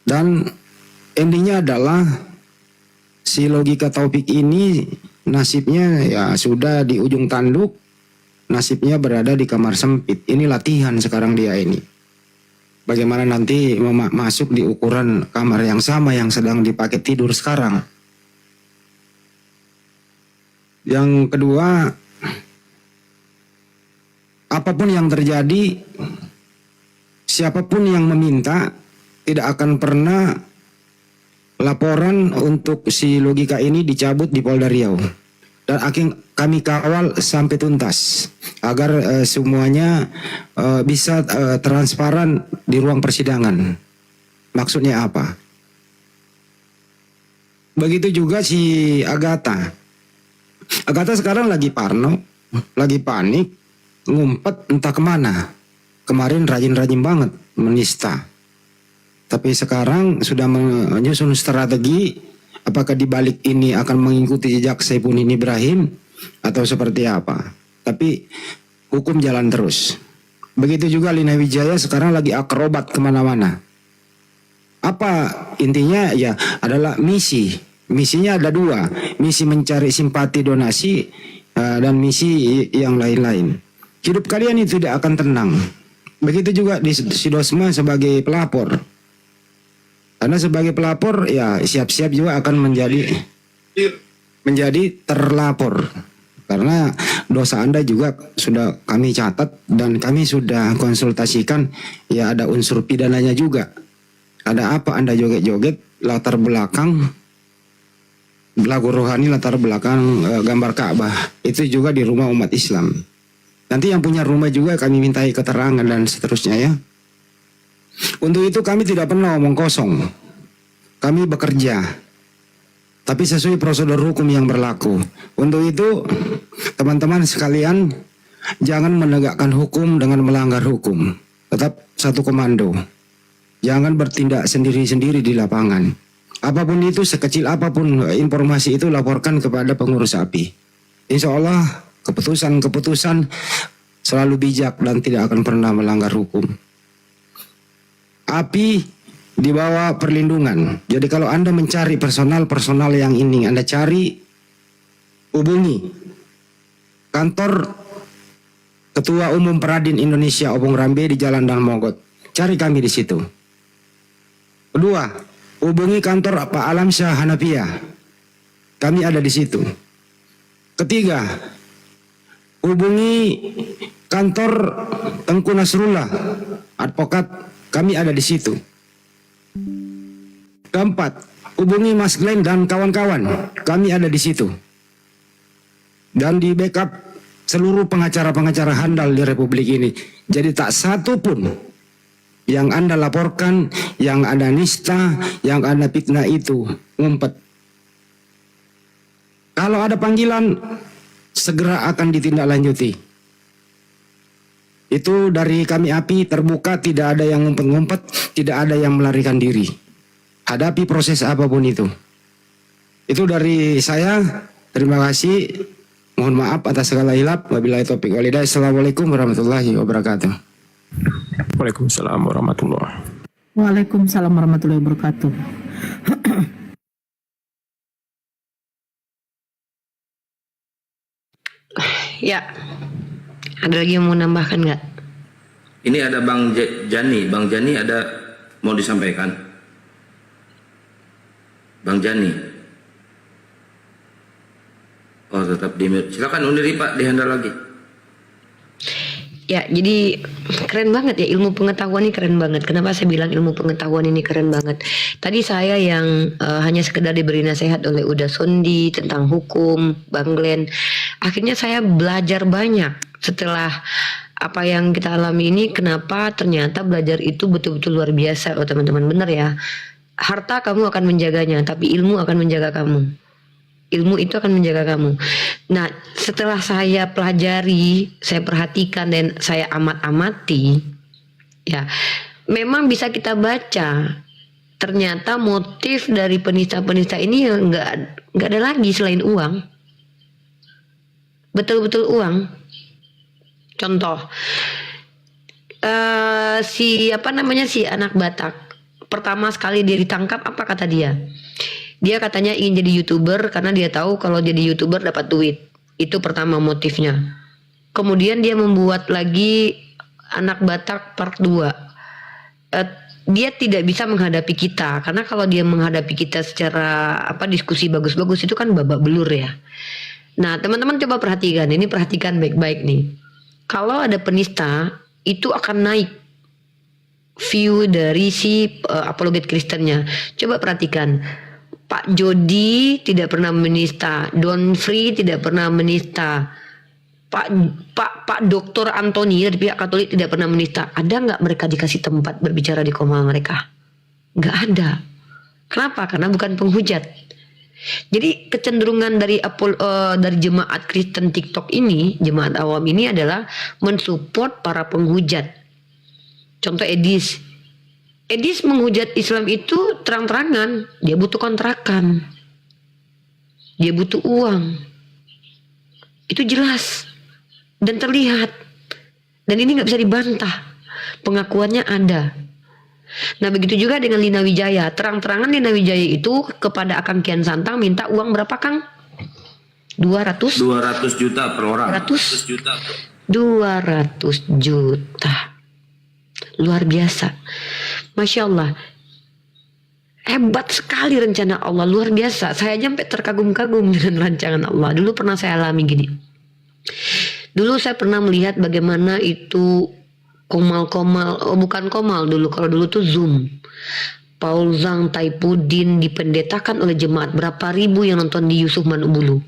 Dan endingnya adalah si logika Taufik ini nasibnya ya sudah di ujung tanduk, nasibnya berada di kamar sempit. Ini latihan sekarang dia ini. Bagaimana nanti masuk di ukuran kamar yang sama yang sedang dipakai tidur sekarang. Yang kedua, apapun yang terjadi, siapapun yang meminta tidak akan pernah laporan untuk si logika ini dicabut di Polda Riau. Dan kami kawal sampai tuntas agar semuanya bisa transparan di ruang persidangan. Maksudnya apa? Begitu juga si Agatha. Agatha sekarang lagi parno, lagi panik, ngumpet entah kemana. Kemarin rajin-rajin banget menista. Tapi sekarang sudah menyusun strategi, apakah di balik ini akan mengikuti jejak Saifuddin Ibrahim atau seperti apa. Tapi hukum jalan terus. Begitu juga Lina Wijaya sekarang lagi akrobat kemana-mana. Apa intinya? Ya adalah misi. Misinya ada dua. Misi mencari simpati donasi dan misi yang lain-lain. Hidup kalian itu tidak akan tenang. Begitu juga di Sidosma sebagai pelapor. Karena sebagai pelapor ya siap-siap juga akan menjadi terlapor. Karena dosa Anda juga sudah kami catat dan kami sudah konsultasikan, ya ada unsur pidananya juga. Ada apa Anda joget-joget, latar belakang lagu rohani, latar belakang gambar Ka'bah. Itu juga di rumah umat Islam. Nanti yang punya rumah juga kami mintai keterangan dan seterusnya ya. Untuk itu kami tidak pernah omong kosong. Kami bekerja, tapi sesuai prosedur hukum yang berlaku. Untuk itu, teman-teman sekalian, jangan menegakkan hukum dengan melanggar hukum. Tetap satu komando. Jangan bertindak sendiri-sendiri di lapangan. Apapun itu, sekecil apapun informasi itu laporkan kepada pengurus API. Insya Allah, keputusan-keputusan selalu bijak dan tidak akan pernah melanggar hukum. API di bawah perlindungan. Jadi kalau Anda mencari personal yang ini Anda cari, hubungi kantor Ketua Umum Peradin Indonesia Obong Rambe di Jalan Dan Mogot. Cari kami di situ. Kedua, hubungi kantor Pak Alamsyah Hanafiyah. Kami ada di situ. Ketiga, hubungi kantor Tengku Nasrullah, advokat. Kami ada di situ. Keempat, hubungi Mas Glenn dan kawan-kawan. Kami ada di situ. Dan di backup seluruh pengacara-pengacara handal di Republik ini. Jadi tak satu pun Yang Anda laporkan, yang Anda nista, yang Anda fitnah itu ngumpet. Kalau ada panggilan, segera akan ditindaklanjuti. Itu dari kami API terbuka, tidak ada yang ngumpet-ngumpet, tidak ada yang melarikan diri. Hadapi proses apapun itu. Itu dari saya. Terima kasih. Mohon maaf atas segala hilap. Wabillahi taufiq wal hidayah. Assalamualaikum warahmatullahi wabarakatuh. Waalaikumsalam warahmatullahi. Waalaikumsalam warahmatullahi wabarakatuh. Ya, ada lagi yang mau nambahkan nggak? Ini ada Bang Jani. Bang Jani ada mau disampaikan? Bang Jani. Oh, tetap di mute. Silakan undiri Pak, dihandle lagi. Ya, jadi keren banget ya, ilmu pengetahuan ini keren banget. Kenapa saya bilang ilmu pengetahuan ini keren banget? Tadi saya yang hanya sekedar diberi nasihat oleh Uda Sondi tentang hukum, Bang Glenn. Akhirnya saya belajar banyak setelah apa yang kita alami ini. Kenapa ternyata belajar itu betul-betul luar biasa loh teman-teman. Benar ya, harta kamu akan menjaganya, tapi ilmu akan menjaga kamu. Ilmu itu akan menjaga kamu. Nah, setelah saya pelajari, saya perhatikan dan saya amat-amati, ya, memang bisa kita baca. Ternyata motif dari penista-penista ini nggak ada lagi selain uang. Betul-betul uang. Contoh, si anak Batak pertama sekali dia ditangkap, apa kata dia? Dia katanya ingin jadi YouTuber karena dia tahu kalau jadi YouTuber dapat duit. Itu pertama motifnya. Kemudian dia membuat lagi anak Batak part 2. Dia tidak bisa menghadapi kita karena kalau dia menghadapi kita secara diskusi bagus-bagus itu kan babak belur ya. Nah, teman-teman coba perhatikan, ini perhatikan baik-baik nih. Kalau ada penista itu akan naik view dari si apologet Kristennya. Coba perhatikan. Pak Jody tidak pernah menista, Don Free tidak pernah menista, Pak Dr. Anthony dari pihak Katolik tidak pernah menista. Ada nggak mereka dikasih tempat berbicara di komal mereka? Nggak ada. Kenapa? Karena bukan penghujat. Jadi kecenderungan dari jemaat Kristen TikTok ini, jemaat awam ini adalah mensupport para penghujat. Contoh Edis menghujat Islam itu terang-terangan. Dia butuh kontrakan. Dia butuh uang. Itu jelas. Dan terlihat. Dan ini gak bisa dibantah. Pengakuannya ada. Nah, begitu juga dengan Lina Wijaya. Terang-terangan Lina Wijaya itu kepada Akang Kian Santang minta uang berapa, Kang? 200 juta per orang. 200 juta. Luar biasa. Masya Allah, hebat sekali rencana Allah, luar biasa. Saya aja sampai terkagum-kagum dengan rancangan Allah. Dulu pernah saya alami gini. Dulu saya pernah melihat bagaimana itu bukan komal dulu. Kalau dulu tuh Zoom. Paul Zhang Taipudin dipendetakan oleh jemaat, berapa ribu yang nonton di Yusuf Manubulu.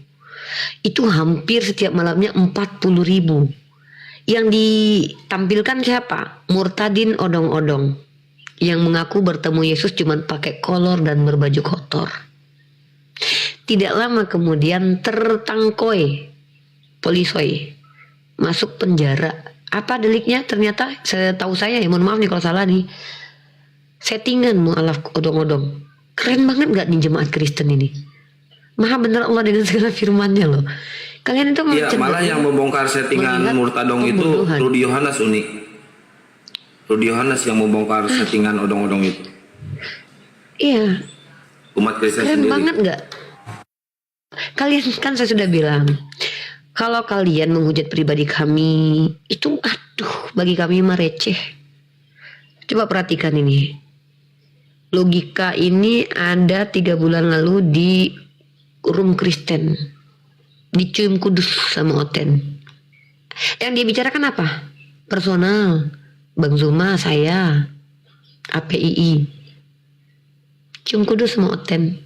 Itu hampir setiap malamnya 40.000. Yang ditampilkan siapa? Murtadin odong-odong yang mengaku bertemu Yesus cuma pakai kolor dan berbaju kotor. Tidak lama kemudian tertangkoi polisoi, masuk penjara. Apa deliknya? Ternyata setahu saya, ya mohon maaf nih kalau salah nih, settingan mu'alaf odong-odong. Keren banget gak nih jemaat Kristen ini? Maha benar Allah dengan segala firman-Nya loh. Kalian itu Iya, malah yang membongkar settingan murtadong itu Rudi Yohanes unik. Rudi Yohanes yang membongkar settingan odong-odong itu. Iya. Umat Kristen keren sendiri. Banget nggak? Kalian kan saya sudah bilang, kalau kalian menghujat pribadi kami, itu bagi kami mah receh. Coba perhatikan ini. Logika ini ada 3 bulan lalu di Room Kristen. Di Cuim Kudus sama Oten. Yang dia bicarakan apa? Personal. Bang Zuma, saya, APII, Cium Kudus sama Oten.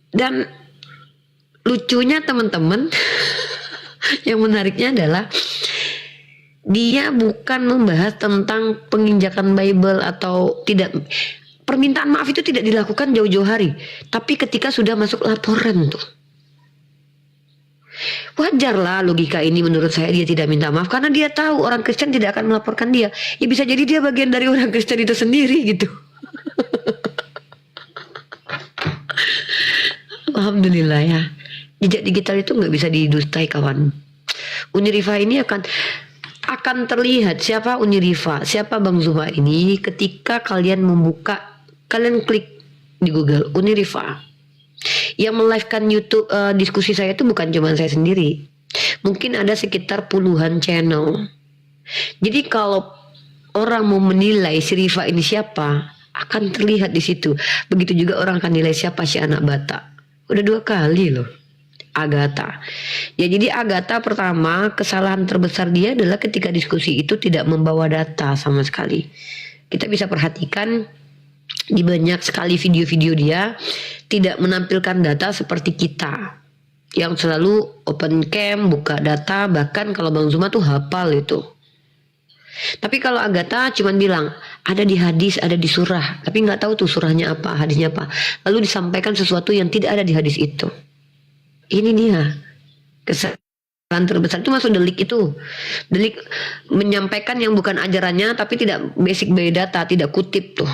Dan lucunya teman-teman, yang menariknya adalah Dia bukan membahas tentang penginjakan Bible atau tidak. Permintaan maaf itu tidak dilakukan jauh-jauh hari, tapi ketika sudah masuk laporan tuh. Wajarlah logika ini menurut saya dia tidak minta maaf karena dia tahu orang Kristen tidak akan melaporkan dia. Ya bisa jadi dia bagian dari orang Kristen itu sendiri gitu. Alhamdulillah ya. Jejak digital itu nggak bisa didustai kawan. Unirifa ini akan terlihat siapa Unirifa, siapa Bang Zuma ini ketika kalian kalian klik di Google Unirifa. Yang melivekan YouTube diskusi saya itu bukan cuma saya sendiri. Mungkin ada sekitar puluhan channel. Jadi kalau orang mau menilai si Rifa ini siapa, akan terlihat di situ. Begitu juga orang akan nilai siapa si anak Batak. Udah 2 kali loh. Agatha. Ya jadi Agatha pertama kesalahan terbesar dia adalah ketika diskusi itu tidak membawa data sama sekali. Kita bisa perhatikan di banyak sekali video-video dia tidak menampilkan data seperti kita yang selalu open cam, buka data, bahkan kalau Bang Zuma tuh hafal itu. Tapi kalau Agatha cuman bilang ada di hadis, ada di surah, tapi nggak tahu tuh surahnya apa, hadisnya apa. Lalu disampaikan sesuatu yang tidak ada di hadis itu. Ini dia kesalahan terbesar itu masuk delik itu. Delik menyampaikan yang bukan ajarannya tapi tidak basic by data, tidak kutip tuh.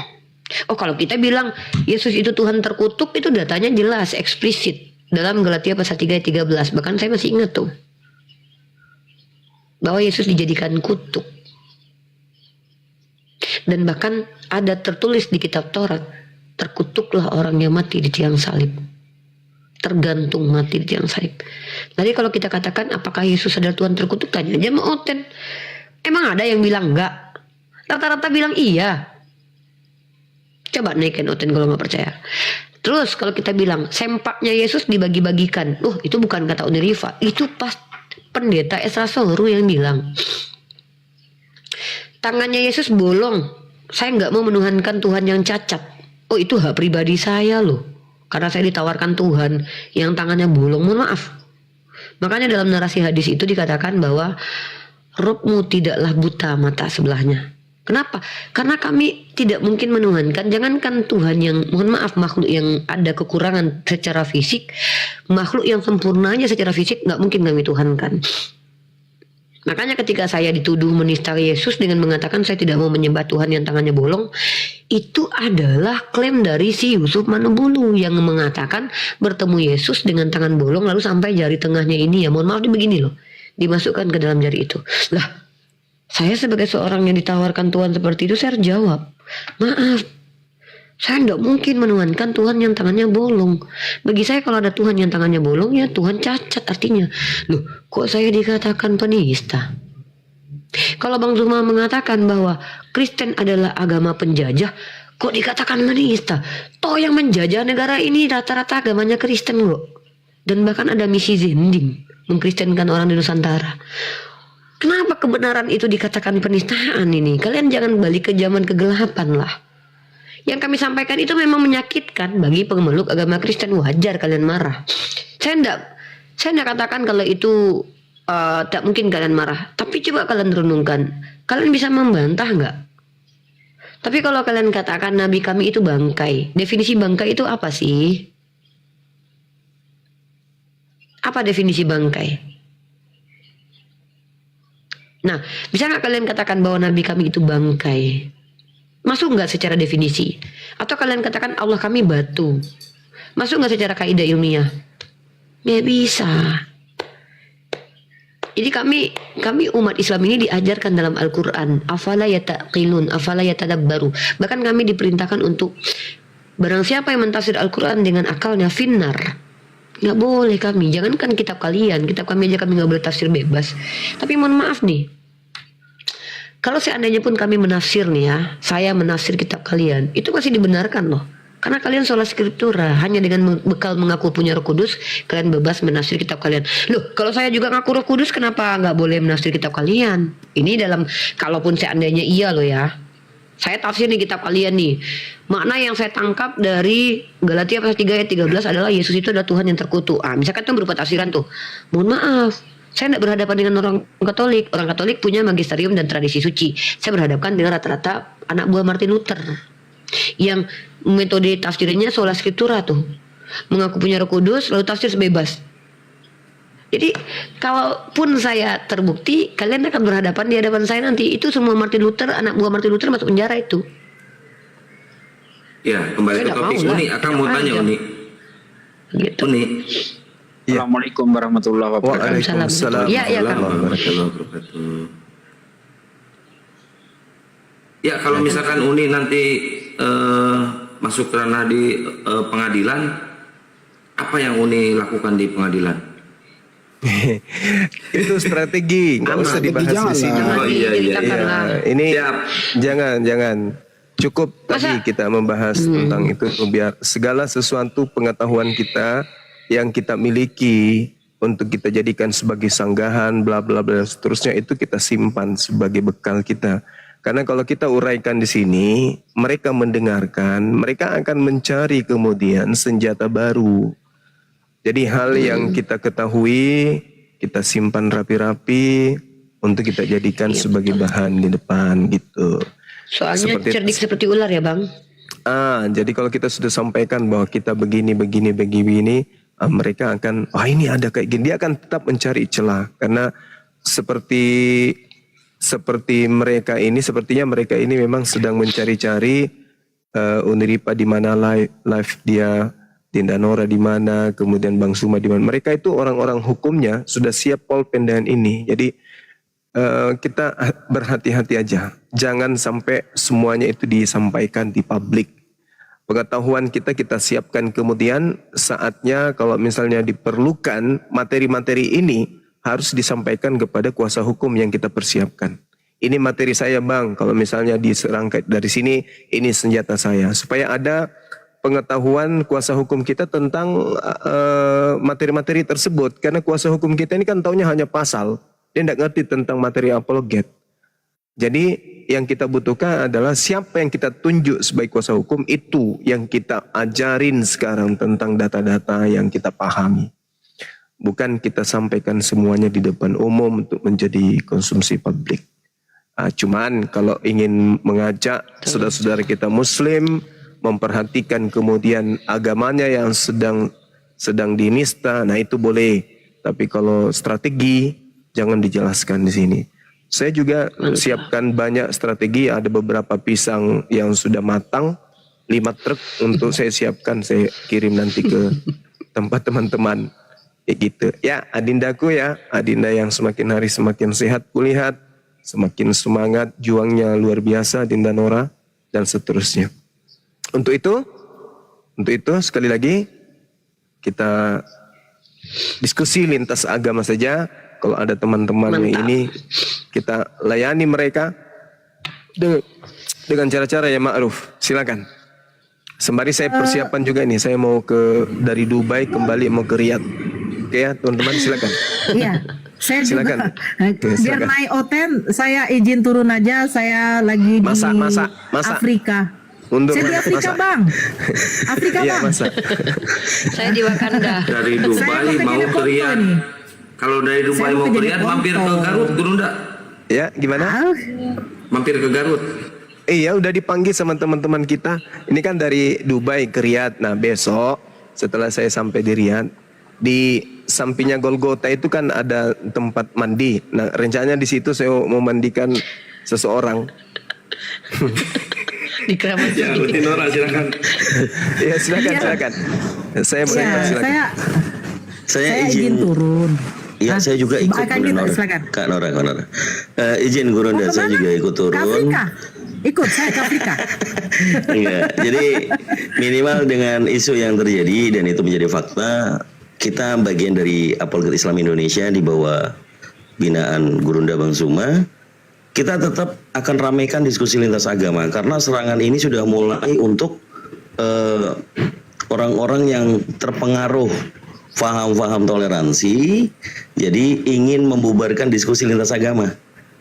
Oh kalau kita bilang Yesus itu Tuhan terkutuk, itu datanya jelas, eksplisit dalam Galatia pasal 3 ayat 13. Bahkan saya masih ingat tuh bahwa Yesus dijadikan kutuk. Dan bahkan ada tertulis di kitab Taurat, terkutuklah orang yang mati di tiang salib. Tergantung mati di tiang salib. Jadi kalau kita katakan apakah Yesus adalah Tuhan terkutuk, tanya aja sama Oten. Emang ada yang bilang enggak? Rata-rata bilang iya. Coba naikin Oten kalau nggak percaya. Terus kalau kita bilang sempaknya Yesus dibagi-bagikan, itu bukan kata Unirifa, itu pas pendeta Esra Sohru yang bilang tangannya Yesus bolong, saya nggak mau menuhankan Tuhan yang cacat. Oh itu hak pribadi saya loh, karena saya ditawarkan Tuhan yang tangannya bolong, mohon maaf. Makanya dalam narasi hadis itu dikatakan bahwa rohmu tidaklah buta mata sebelahnya. Kenapa? Karena kami tidak mungkin menuhankan, jangankan Tuhan yang, mohon maaf, makhluk yang ada kekurangan secara fisik, makhluk yang sempurna aja secara fisik nggak mungkin kami tuhankan. Makanya ketika saya dituduh menista Yesus dengan mengatakan saya tidak mau menyembah Tuhan yang tangannya bolong, itu adalah klaim dari si Yusuf Manubulu yang mengatakan bertemu Yesus dengan tangan bolong lalu sampai jari tengahnya ini ya, mohon maaf, begini loh, dimasukkan ke dalam jari itu. Lah, saya sebagai seorang yang ditawarkan Tuhan seperti itu, saya jawab, maaf, saya tidak mungkin menuhankan Tuhan yang tangannya bolong. Bagi saya kalau ada Tuhan yang tangannya bolong, ya Tuhan cacat artinya. Loh, kok saya dikatakan penista? Kalau Bang Zuma mengatakan bahwa Kristen adalah agama penjajah, kok dikatakan penista? Toh yang menjajah negara ini rata-rata agamanya Kristen loh. Dan bahkan ada misi zending, mengkristenkan orang di Nusantara. Kenapa kebenaran itu dikatakan penistaan ini? Kalian jangan balik ke zaman kegelapan lah. Yang kami sampaikan itu memang menyakitkan bagi pemeluk agama Kristen, wajar kalian marah. Saya enggak katakan kalau itu tak mungkin kalian marah. Tapi coba kalian renungkan, kalian bisa membantah nggak? Tapi kalau kalian katakan nabi kami itu bangkai, definisi bangkai itu apa sih? Apa definisi bangkai? Nah, bisa nggak kalian katakan bahwa nabi kami itu bangkai? Masuk nggak secara definisi? Atau kalian katakan Allah kami batu? Masuk nggak secara kaidah ilmiah? Nggak bisa. Jadi kami umat Islam ini diajarkan dalam Al-Quran, afala yataqilun, afala yatadabbaru. Bahkan kami diperintahkan untuk barang siapa yang mentafsir Al-Quran dengan akalnya finnar. Nggak boleh kami, jangankan kitab kalian, kitab kami aja kami nggak boleh tafsir bebas. Tapi mohon maaf nih, kalau seandainya pun kami menafsir nih ya, saya menafsir kitab kalian, itu masih dibenarkan loh. Karena kalian sholat skriptura, hanya dengan bekal mengaku punya Roh Kudus, kalian bebas menafsir kitab kalian. Loh, kalau saya juga ngaku Roh Kudus, kenapa nggak boleh menafsir kitab kalian? Ini dalam, kalaupun seandainya iya loh ya, saya tafsir nih kitab kalian nih. Makna yang saya tangkap dari Galatia pasal 3 ayat 13 adalah Yesus itu adalah Tuhan yang terkutuk. Misalkan itu berupa tafsiran tuh. Mohon maaf, Saya tidak berhadapan dengan orang Katolik. Orang Katolik punya magisterium dan tradisi suci. Saya berhadapan dengan rata-rata anak buah Martin Luther yang metode tafsirnya sola scriptura tuh, mengaku punya Roh Kudus lalu tafsir bebas. Jadi kalaupun saya terbukti, kalian akan berhadapan di hadapan saya nanti. Itu semua Martin Luther, anak buah Martin Luther masuk penjara itu. Ya, kembali ke Saya nggak topik mau, Uni. lah. Akan mau Tidak tanya aja. Uni. Gitu. Uni. Assalamualaikum warahmatullahi wabarakatuh. Waalaikumsalam Ya, ya, Kang. warahmatullahi wabarakatuh. Ya, kalau misalkan Uni nanti masuk ranah di pengadilan, apa yang Uni lakukan di pengadilan? Itu strategi, nggak usah dibahas di sini. Oh, iya, iya, Diceritakan Iya, lah. ini Siap. jangan. Cukup tadi Masa- kita membahas tentang itu, biar segala sesuatu pengetahuan kita yang kita miliki untuk kita jadikan sebagai sanggahan, bla bla bla, seterusnya itu kita simpan sebagai bekal kita. Karena kalau kita uraikan di sini, mereka mendengarkan, mereka akan mencari kemudian senjata baru. Jadi hal yang kita ketahui, kita simpan rapi-rapi untuk kita jadikan sebagai bahan di depan gitu. Soalnya Seperti- cerdik seperti ular ya Bang. Jadi kalau kita sudah sampaikan bahwa kita begini, mereka akan, ini ada kayak gini, dia akan tetap mencari celah. Karena seperti mereka ini, sepertinya mereka ini memang sedang mencari-cari Uniripa di mana live dia, Dinda Nora di mana, kemudian Bang Suma di mana. Mereka itu orang-orang hukumnya sudah siap polpen dengan ini. Jadi kita berhati-hati aja. Jangan sampai semuanya itu disampaikan di publik. Pengetahuan kita siapkan, kemudian saatnya kalau misalnya diperlukan materi-materi ini harus disampaikan kepada kuasa hukum yang kita persiapkan. Ini materi saya Bang, kalau misalnya diserang dari sini, ini senjata saya. Supaya ada pengetahuan kuasa hukum kita tentang materi-materi tersebut. Karena kuasa hukum kita ini kan taunya hanya pasal. Dia tidak ngerti tentang materi apologet. Jadi yang kita butuhkan adalah siapa yang kita tunjuk sebagai kuasa hukum, itu yang kita ajarin sekarang tentang data-data yang kita pahami. Bukan kita sampaikan semuanya di depan umum untuk menjadi konsumsi publik. Cuman kalau ingin mengajak saudara-saudara kita Muslim memperhatikan kemudian agamanya yang sedang dinista, nah itu boleh. Tapi kalau strategi jangan dijelaskan di sini. Saya juga siapkan banyak strategi, ada beberapa pisang yang sudah matang, 5 truk untuk saya siapkan, saya kirim nanti ke tempat teman-teman. Kayak gitu. Ya, adindaku ya, adinda yang semakin hari semakin sehat kulihat, semakin semangat, juangnya luar biasa, Dinda Nora, dan seterusnya. Untuk itu sekali lagi kita diskusi lintas agama saja. Kalau ada teman-teman yang ini, kita layani mereka dengan cara-cara yang ma'ruf. Silakan. Sembari saya persiapan juga nih, saya mau dari Dubai kembali mau ke Riyadh. Oke ya, teman-teman silakan. Iya, saya Silakan. juga. Biar Silakan. naik O10, saya izin turun aja. Saya lagi di Masa. Afrika. Untuk Saya di Afrika masa. Bang. Afrika Iya, Bang. masa. Saya di Wakanda. Dari Saya Dubai mau mau jadi ke foto Riyadh. nih. Kalau dari Dubai Saya mau mau ke jadi Riyadh, mampir ke foto. Garut dulu enggak? Ya, gimana? Mampir ke Garut. Iya, udah dipanggil sama teman-teman kita. Ini kan dari Dubai ke Riyadh. Nah, besok setelah saya sampai di Riyadh, di sampingnya Golgota itu kan ada tempat mandi. Nah, rencananya di situ saya mau mandikan seseorang. Di Keramat Ya, Jati. Nora silakan. Ya, silakan. Saya Ya, silakan. saya izin turun. Ya, saya juga ikut Akan Bunda gitu, Nora. silakan. Kak Nora. Izin Gurunda, Mau saya kemana? juga ikut Ke turun. Afrika. Ikut saya ke Afrika. Enggak. Jadi minimal dengan isu yang terjadi dan itu menjadi fakta, kita bagian dari Apologet Islam Indonesia di bawah binaan Gurunda Bang Suma. Kita tetap akan ramaikan diskusi lintas agama karena serangan ini sudah mulai untuk orang-orang yang terpengaruh faham-faham toleransi, jadi ingin membubarkan diskusi lintas agama.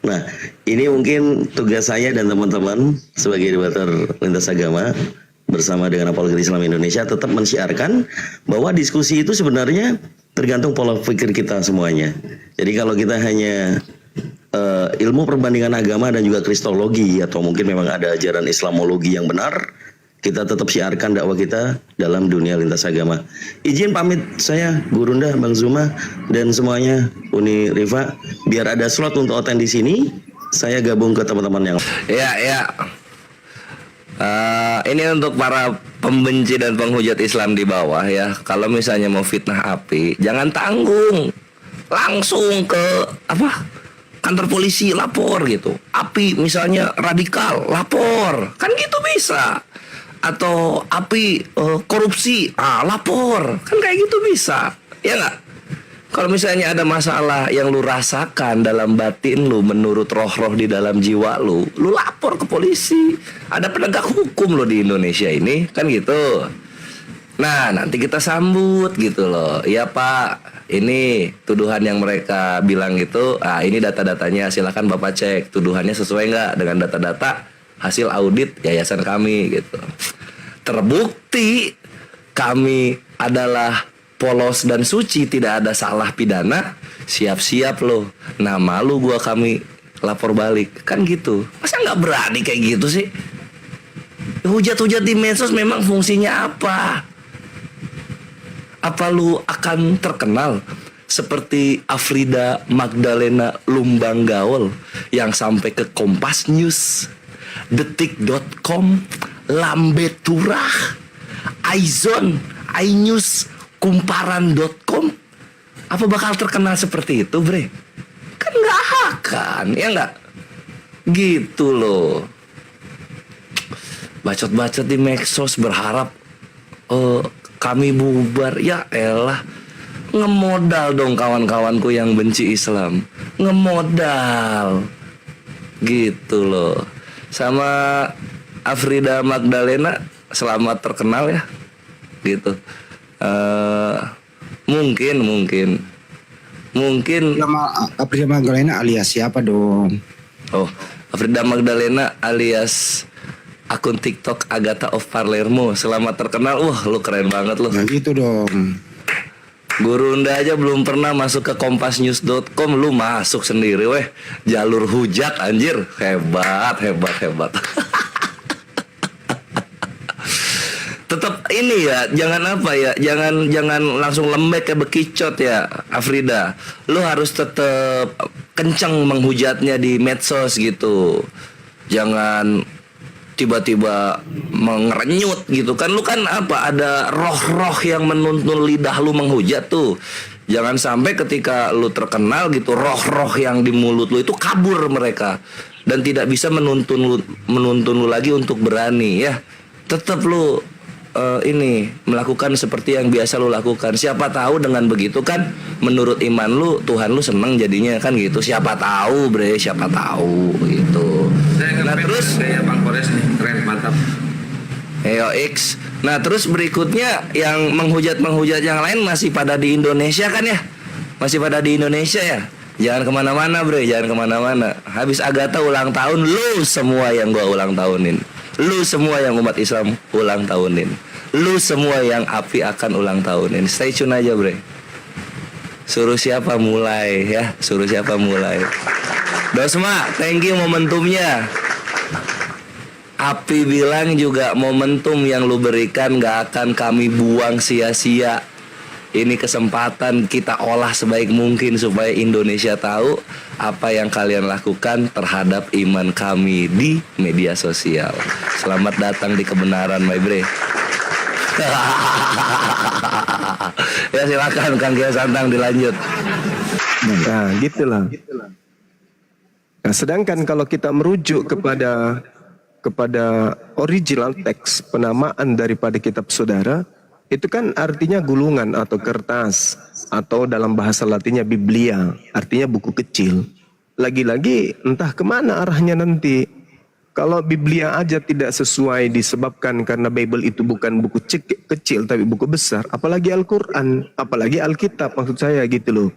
Nah, ini mungkin tugas saya dan teman-teman sebagai debater lintas agama bersama dengan Apologet Islam Indonesia tetap mensiarkan bahwa diskusi itu sebenarnya tergantung pola pikir kita semuanya. Jadi kalau kita hanya ilmu perbandingan agama dan juga kristologi, atau mungkin memang ada ajaran Islamologi yang benar, kita tetap siarkan dakwah kita dalam dunia lintas agama. Izin pamit saya, Gurunda, Bang Zuma, dan semuanya, Uni Rifa, biar ada slot untuk oten di sini, saya gabung ke teman-teman yang Ya. Ini untuk para pembenci dan penghujat Islam di bawah ya. Kalau misalnya mau fitnah API, jangan tanggung, langsung ke kantor polisi, lapor gitu. API misalnya radikal, lapor, kan gitu bisa. Atau API korupsi, lapor, kan kayak gitu bisa, ya nggak? Kalau misalnya ada masalah yang lu rasakan dalam batin lu, menurut roh-roh di dalam jiwa lu lapor ke polisi. Ada penegak hukum lo di Indonesia ini, kan gitu. Nah, nanti kita sambut gitu loh. Iya Pak, ini tuduhan yang mereka bilang gitu. Ini data-datanya, silakan Bapak cek. Tuduhannya sesuai nggak dengan data-data hasil audit yayasan kami gitu. Terbukti kami adalah polos dan suci, tidak ada salah pidana, siap-siap loh. Nama lu kami lapor balik, kan gitu. Masa nggak berani kayak gitu sih? Hujat-hujat di medsos memang fungsinya apa? Apa lu akan terkenal seperti Afrida Magdalena Lumbang Gaul yang sampai ke Kompas News, Detik.com, Lambe Turah, iZone, iNews, Kumparan.com? Apa bakal terkenal seperti itu, Bre? Kan nggak akan, ya nggak? Gitu loh. Bacot-bacot di medsos berharap kami bubar. Ya elah, ngemodal dong kawan-kawanku yang benci Islam. Ngemodal. Gitu loh. Sama Afrida Magdalena, selamat terkenal ya. Gitu. Mungkin Afrida Magdalena alias siapa dong? Oh, Afrida Magdalena alias akun TikTok Agatha of Palermo, selamat terkenal. Wah, lu keren banget lu. Nah gitu dong. Gurunda aja belum pernah masuk ke kompasnews.com, lu masuk sendiri weh. Jalur hujat anjir. Hebat. Tetap ini ya, jangan langsung lembek kayak bekicot ya, Afrida. Lu harus tetap kenceng menghujatnya di medsos gitu. Jangan tiba-tiba mengerenyut gitu kan. Lu kan ada roh-roh yang menuntun lidah lu menghujat tuh. Jangan sampai ketika lu terkenal gitu, roh-roh yang di mulut lu itu kabur mereka dan tidak bisa menuntun lu lagi untuk berani ya. Tetap lu melakukan seperti yang biasa lu lakukan. Siapa tahu dengan begitu kan, menurut iman lu Tuhan lu seneng jadinya kan gitu. Siapa tahu bre, siapa tahu gitu. Nah terus kayak Bang Kores nih, keren, mantap. X. Nah terus berikutnya yang menghujat yang lain masih pada di Indonesia kan ya, masih pada di Indonesia ya. Jangan kemana-mana bre, jangan kemana-mana. Habis Agatha ulang tahun, lu semua yang gua ulang tahunin. Lu semua yang umat Islam ulang tahunin. Lu semua yang API akan ulang tahunin. Stay tune aja bre. Suruh siapa mulai ya, suruh siapa mulai. Dosma, thank you momentumnya. API bilang juga momentum yang lu berikan gak akan kami buang sia-sia. Ini kesempatan kita olah sebaik mungkin supaya Indonesia tahu apa yang kalian lakukan terhadap iman kami di media sosial. Selamat datang di kebenaran, my bre. Ya silakan Kang Kiai Santang dilanjut. Nah, gitulah. Nah, sedangkan kalau kita merujuk kepada original teks penamaan daripada kitab saudara, itu kan artinya gulungan atau kertas, atau dalam bahasa Latinnya Biblia, artinya buku kecil. Lagi-lagi entah kemana arahnya nanti. Kalau Biblia aja tidak sesuai disebabkan karena Bible itu bukan buku kecil tapi buku besar, apalagi Al-Quran, apalagi Alkitab maksud saya gitu loh.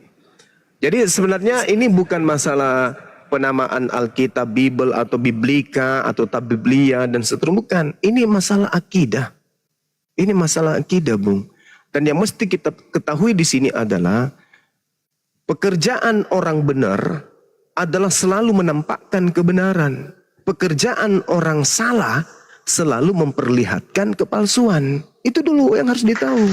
Jadi sebenarnya ini bukan masalah penamaan Alkitab, Bible atau Biblika atau Tabiblia dan seterusnya, bukan. Ini masalah akidah. Ini masalah akidah, Bung. Dan yang mesti kita ketahui di sini adalah pekerjaan orang benar adalah selalu menampakkan kebenaran. Pekerjaan orang salah selalu memperlihatkan kepalsuan. Itu dulu yang harus ditahu.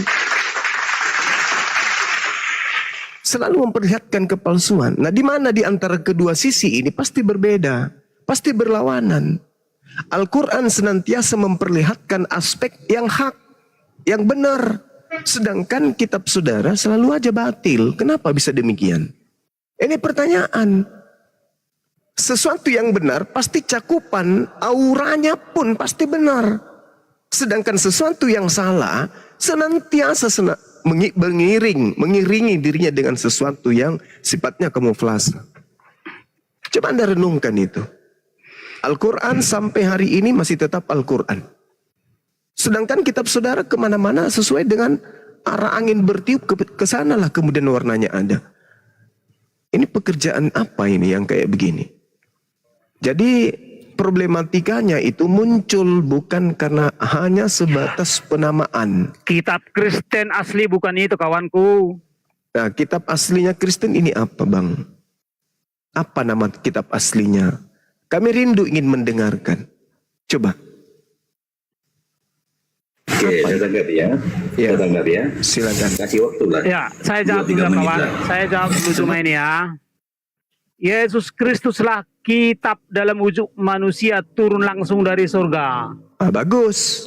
Selalu memperlihatkan kepalsuan. Nah, di mana di antara kedua sisi ini pasti berbeda, pasti berlawanan. Al-Quran senantiasa memperlihatkan aspek yang hak, yang benar. Sedangkan kitab saudara selalu aja batil. Kenapa bisa demikian? Ini pertanyaan. Sesuatu yang benar pasti cakupan auranya pun pasti benar. Sedangkan sesuatu yang salah senantiasa mengiringi dirinya dengan sesuatu yang sifatnya kamuflase. Coba Anda renungkan itu. Al-Quran sampai hari ini masih tetap Al-Quran. Sedangkan kitab saudara kemana-mana sesuai dengan arah angin bertiup ke sana lah kemudian warnanya ada. Ini pekerjaan apa ini yang kayak begini? Jadi problematikanya itu muncul bukan karena hanya sebatas penamaan. Kitab Kristen asli bukan itu kawanku. Nah, kitab aslinya Kristen ini apa, Bang? Apa nama kitab aslinya? Kami rindu ingin mendengarkan. Coba. Oke, saya tanggapi ya. Ya. Saya tanggapi ya. Silakan. Kasih waktu lah. Ya, saya jawab 2-3 dulu menit kawan. lah. Saya jawab dulu cuma ini ya. Yesus Kristuslah kitab dalam wujud manusia turun langsung dari surga. Ah, bagus.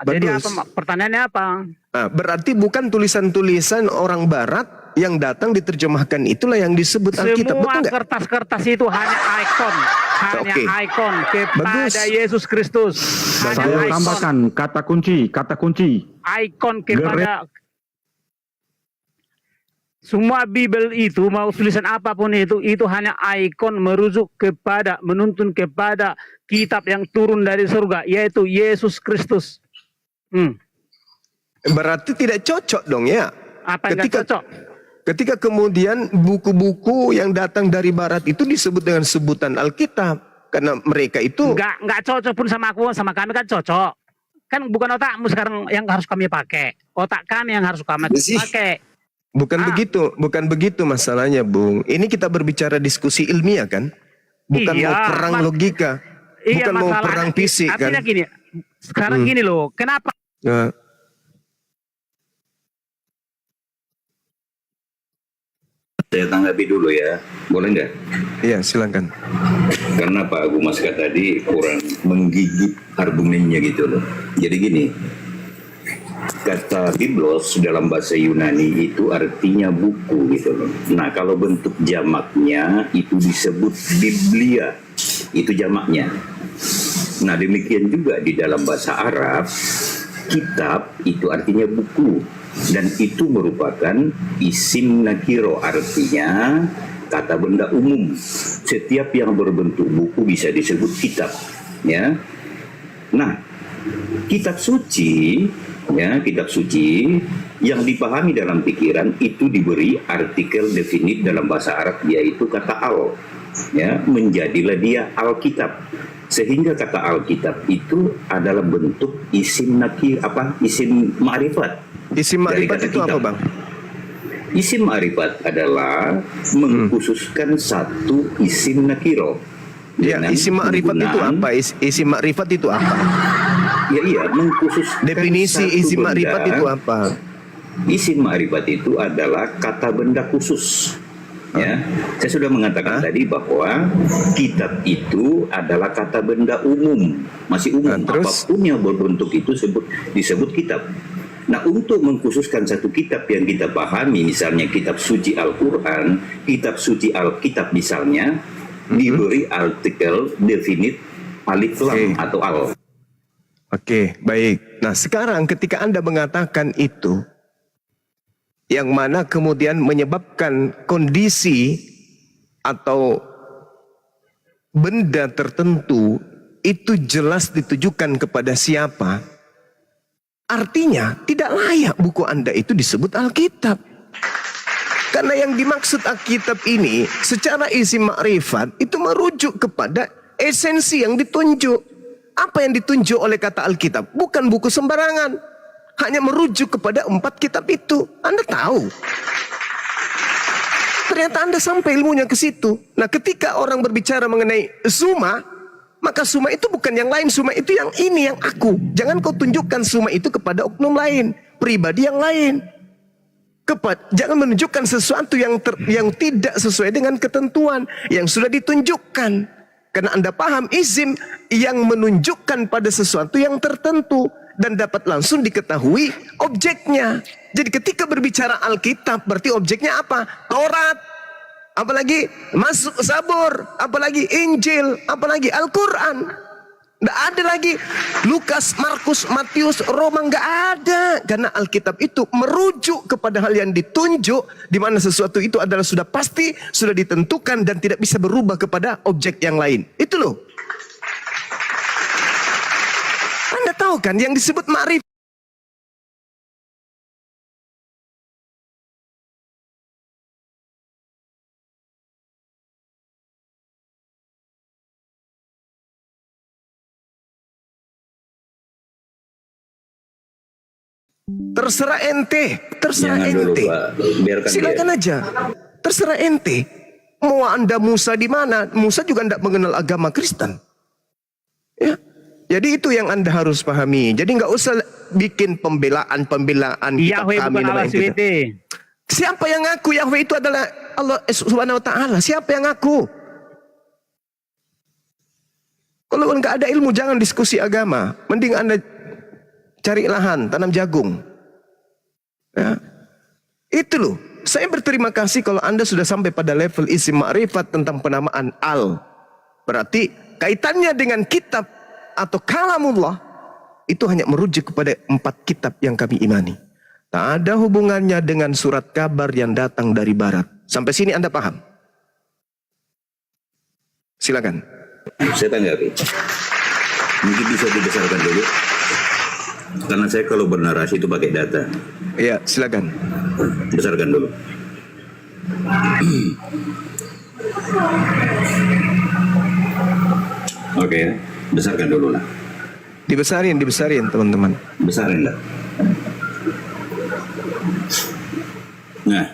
Jadi Bagus. apa pertanyaannya apa? Nah, berarti bukan tulisan-tulisan orang barat yang datang diterjemahkan itulah yang disebut Alkitab. Semua Betul nggak? kertas-kertas itu hanya ikon, Oke. ikon kepada Bagus. Yesus Kristus. Hanya Saya ikon, tambahkan kata kunci. ikon kepada semua Bible itu mau tulisan apapun itu hanya ikon merujuk kepada menuntun kepada kitab yang turun dari surga yaitu Yesus Kristus. Berarti tidak cocok dong ya. Apa yang nggak cocok? Ketika kemudian buku-buku yang datang dari barat itu disebut dengan sebutan Alkitab. Karena mereka itu Nggak cocok pun sama aku, sama kami kan cocok. Kan bukan otakmu sekarang yang harus kami pakai. Otak kami yang harus kami pakai. bukan begitu masalahnya, Bung. Ini kita berbicara diskusi ilmiah kan? Bukan Iya, mau perang logika. Bukan mau masalahnya perang fisik kan? artinya gini, sekarang gini loh, kenapa Nah, Saya tanggapi dulu ya. Boleh nggak? iya, silakan. Karena Pak Agung Maska tadi kurang menggigit argumennya gitu loh. Jadi gini, kata Biblos dalam bahasa Yunani itu artinya buku gitu loh. Nah, kalau bentuk jamaknya itu disebut Biblia. Itu jamaknya. Nah, demikian juga di dalam bahasa Arab, kitab itu artinya buku. Dan itu merupakan isim nakiro, artinya kata benda umum. Setiap yang berbentuk buku bisa disebut kitab, ya. Nah, kitab suci, ya, kitab suci yang dipahami dalam pikiran itu diberi artikel definit dalam bahasa Arab yaitu kata al, ya, menjadilah dia Alkitab. Sehingga kata Alkitab itu adalah bentuk isim nakir, isim ma'rifat. Isim ma'rifat itu apa, Bang? Isim ma'rifat adalah mengkhususkan satu isim nakiro. Ya, Dengan isim ma'rifat itu penggunaan- apa? Isim ma'rifat itu apa? Iya, mengkhususkan Definisi satu isim benda. ma'rifat itu apa? Isim ma'rifat itu adalah kata benda khusus. Ya, saya sudah mengatakan tadi bahwa kitab itu adalah kata benda umum, masih umum. Terus? Apapun yang berbentuk itu disebut kitab. Nah, untuk mengkhususkan satu kitab yang kita pahami, misalnya kitab suci Al-Quran, kitab suci Alkitab misalnya, diberi artikel definit alif lam atau al. Oke, baik. Nah, sekarang ketika Anda mengatakan itu, yang mana kemudian menyebabkan kondisi atau benda tertentu itu jelas ditujukan kepada siapa, artinya tidak layak buku Anda itu disebut Alkitab. Karena yang dimaksud Alkitab ini secara isim ma'rifat itu merujuk kepada esensi yang ditunjuk. Apa yang ditunjuk oleh kata Alkitab? Bukan buku sembarangan. hanya merujuk kepada 4 kitab itu. Anda tahu. Ternyata Anda sampai ilmunya ke situ. Nah, ketika orang berbicara mengenai suma, maka suma itu bukan yang lain, suma itu yang ini, yang aku. Jangan kau tunjukkan suma itu kepada oknum lain, pribadi yang lain. Jangan menunjukkan sesuatu yang tidak sesuai dengan ketentuan yang sudah ditunjukkan. Karena Anda paham isim yang menunjukkan pada sesuatu yang tertentu dan dapat langsung diketahui objeknya. Jadi ketika berbicara Alkitab berarti objeknya apa? Taurat, apalagi masuk Zabur, apalagi Injil, apalagi Al-Quran. Nggak ada lagi Lukas, Markus, Matius, Roma, nggak ada. Karena Alkitab itu merujuk kepada hal yang ditunjuk, di mana sesuatu itu adalah sudah pasti, sudah ditentukan dan tidak bisa berubah kepada objek yang lain. Itu loh. Anda tahu kan yang disebut ma'rifat. Terserah ente, terserah Jangan dulu, ente. Pak. Biarkan Silakan aja. Terserah ente. Mau Anda Musa di mana? Musa juga tidak mengenal agama Kristen. Ya. Jadi itu yang Anda harus pahami. Jadi nggak usah bikin pembelaan kitab Yahweh kami bukan dan Allah lain kita. SWT. Siapa yang ngaku Yahweh itu adalah Allah Subhanahu wa taala? Siapa yang ngaku? Kalau nggak ada ilmu jangan diskusi agama. Mending Anda cari lahan, tanam jagung. Ya. Itu loh. Saya berterima kasih kalau Anda sudah sampai pada level isim ma'rifat tentang penamaan al. Berarti kaitannya dengan kitab atau kalamullah itu hanya merujuk kepada 4 kitab yang kami imani. Tak ada hubungannya dengan surat kabar yang datang dari barat. Sampai sini Anda paham? Silakan. Saya tanggapi. Mungkin bisa dibesarkan dulu. Karena saya kalau bernarasi itu pakai data. Ya, silakan. Besarkan dulu. Oke, besarkan dulu lah. Dibesarin teman-teman. Besarin lah. Nah,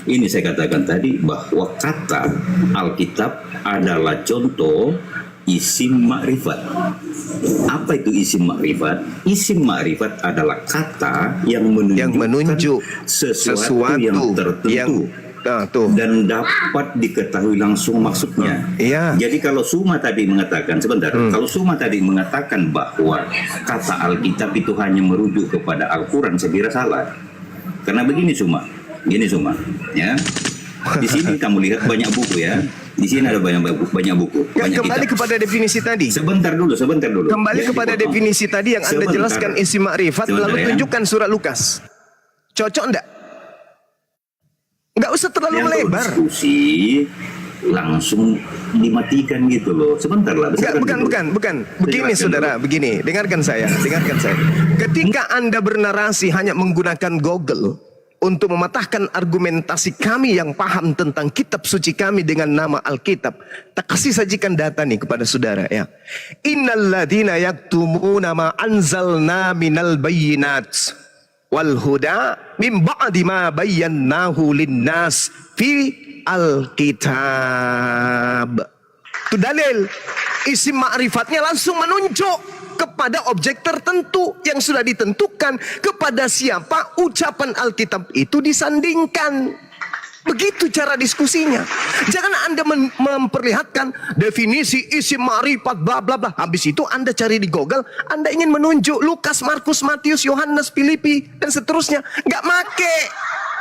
ini saya katakan tadi bahwa kata Alkitab adalah contoh isim ma'rifat. Apa itu isim ma'rifat? Isim ma'rifat adalah kata yang menunjuk sesuatu yang tertentu dan dapat diketahui langsung maksudnya. Iya. Jadi kalau Suma tadi mengatakan, sebentar, kalau Suma tadi mengatakan bahwa kata Alkitab itu hanya merujuk kepada Al-Quran, saya kira salah. Karena begini Suma, ya. Di sini kamu lihat banyak buku ya. Di sini ada banyak buku, banyak Kembali kitab. kepada definisi tadi. Sebentar dulu. Kembali Jangan kepada dipotong. definisi tadi yang Anda Sebentar. jelaskan isim ma'rifat, Sebentar, lalu ya. tunjukkan surat Lukas. Cocok enggak? Enggak usah terlalu Yang melebar. diskusi langsung dimatikan gitu loh. Sebentar lah. Enggak, bukan. Begini saudara, begini. Dengarkan saya. Ketika Anda bernarasi hanya menggunakan Google untuk mematahkan argumentasi kami yang paham tentang kitab suci kami dengan nama Alkitab, tak kasih sajikan data nih kepada saudara ya. Innalladzina yaktumuna ma anzalna minal bayyinat wal huda min ba'di ma bayyanahu linnas fi Alkitab. Itu dalil. Isim ma'rifatnya langsung menunjuk kepada objek tertentu yang sudah ditentukan kepada siapa ucapan Alkitab itu disandingkan. Begitu cara diskusinya. Jangan Anda memperlihatkan definisi isim ma'rifat bla bla bla. Habis itu Anda cari di Google, Anda ingin menunjuk Lukas, Markus, Matius, Yohanes, Filipi dan seterusnya. Nggak make.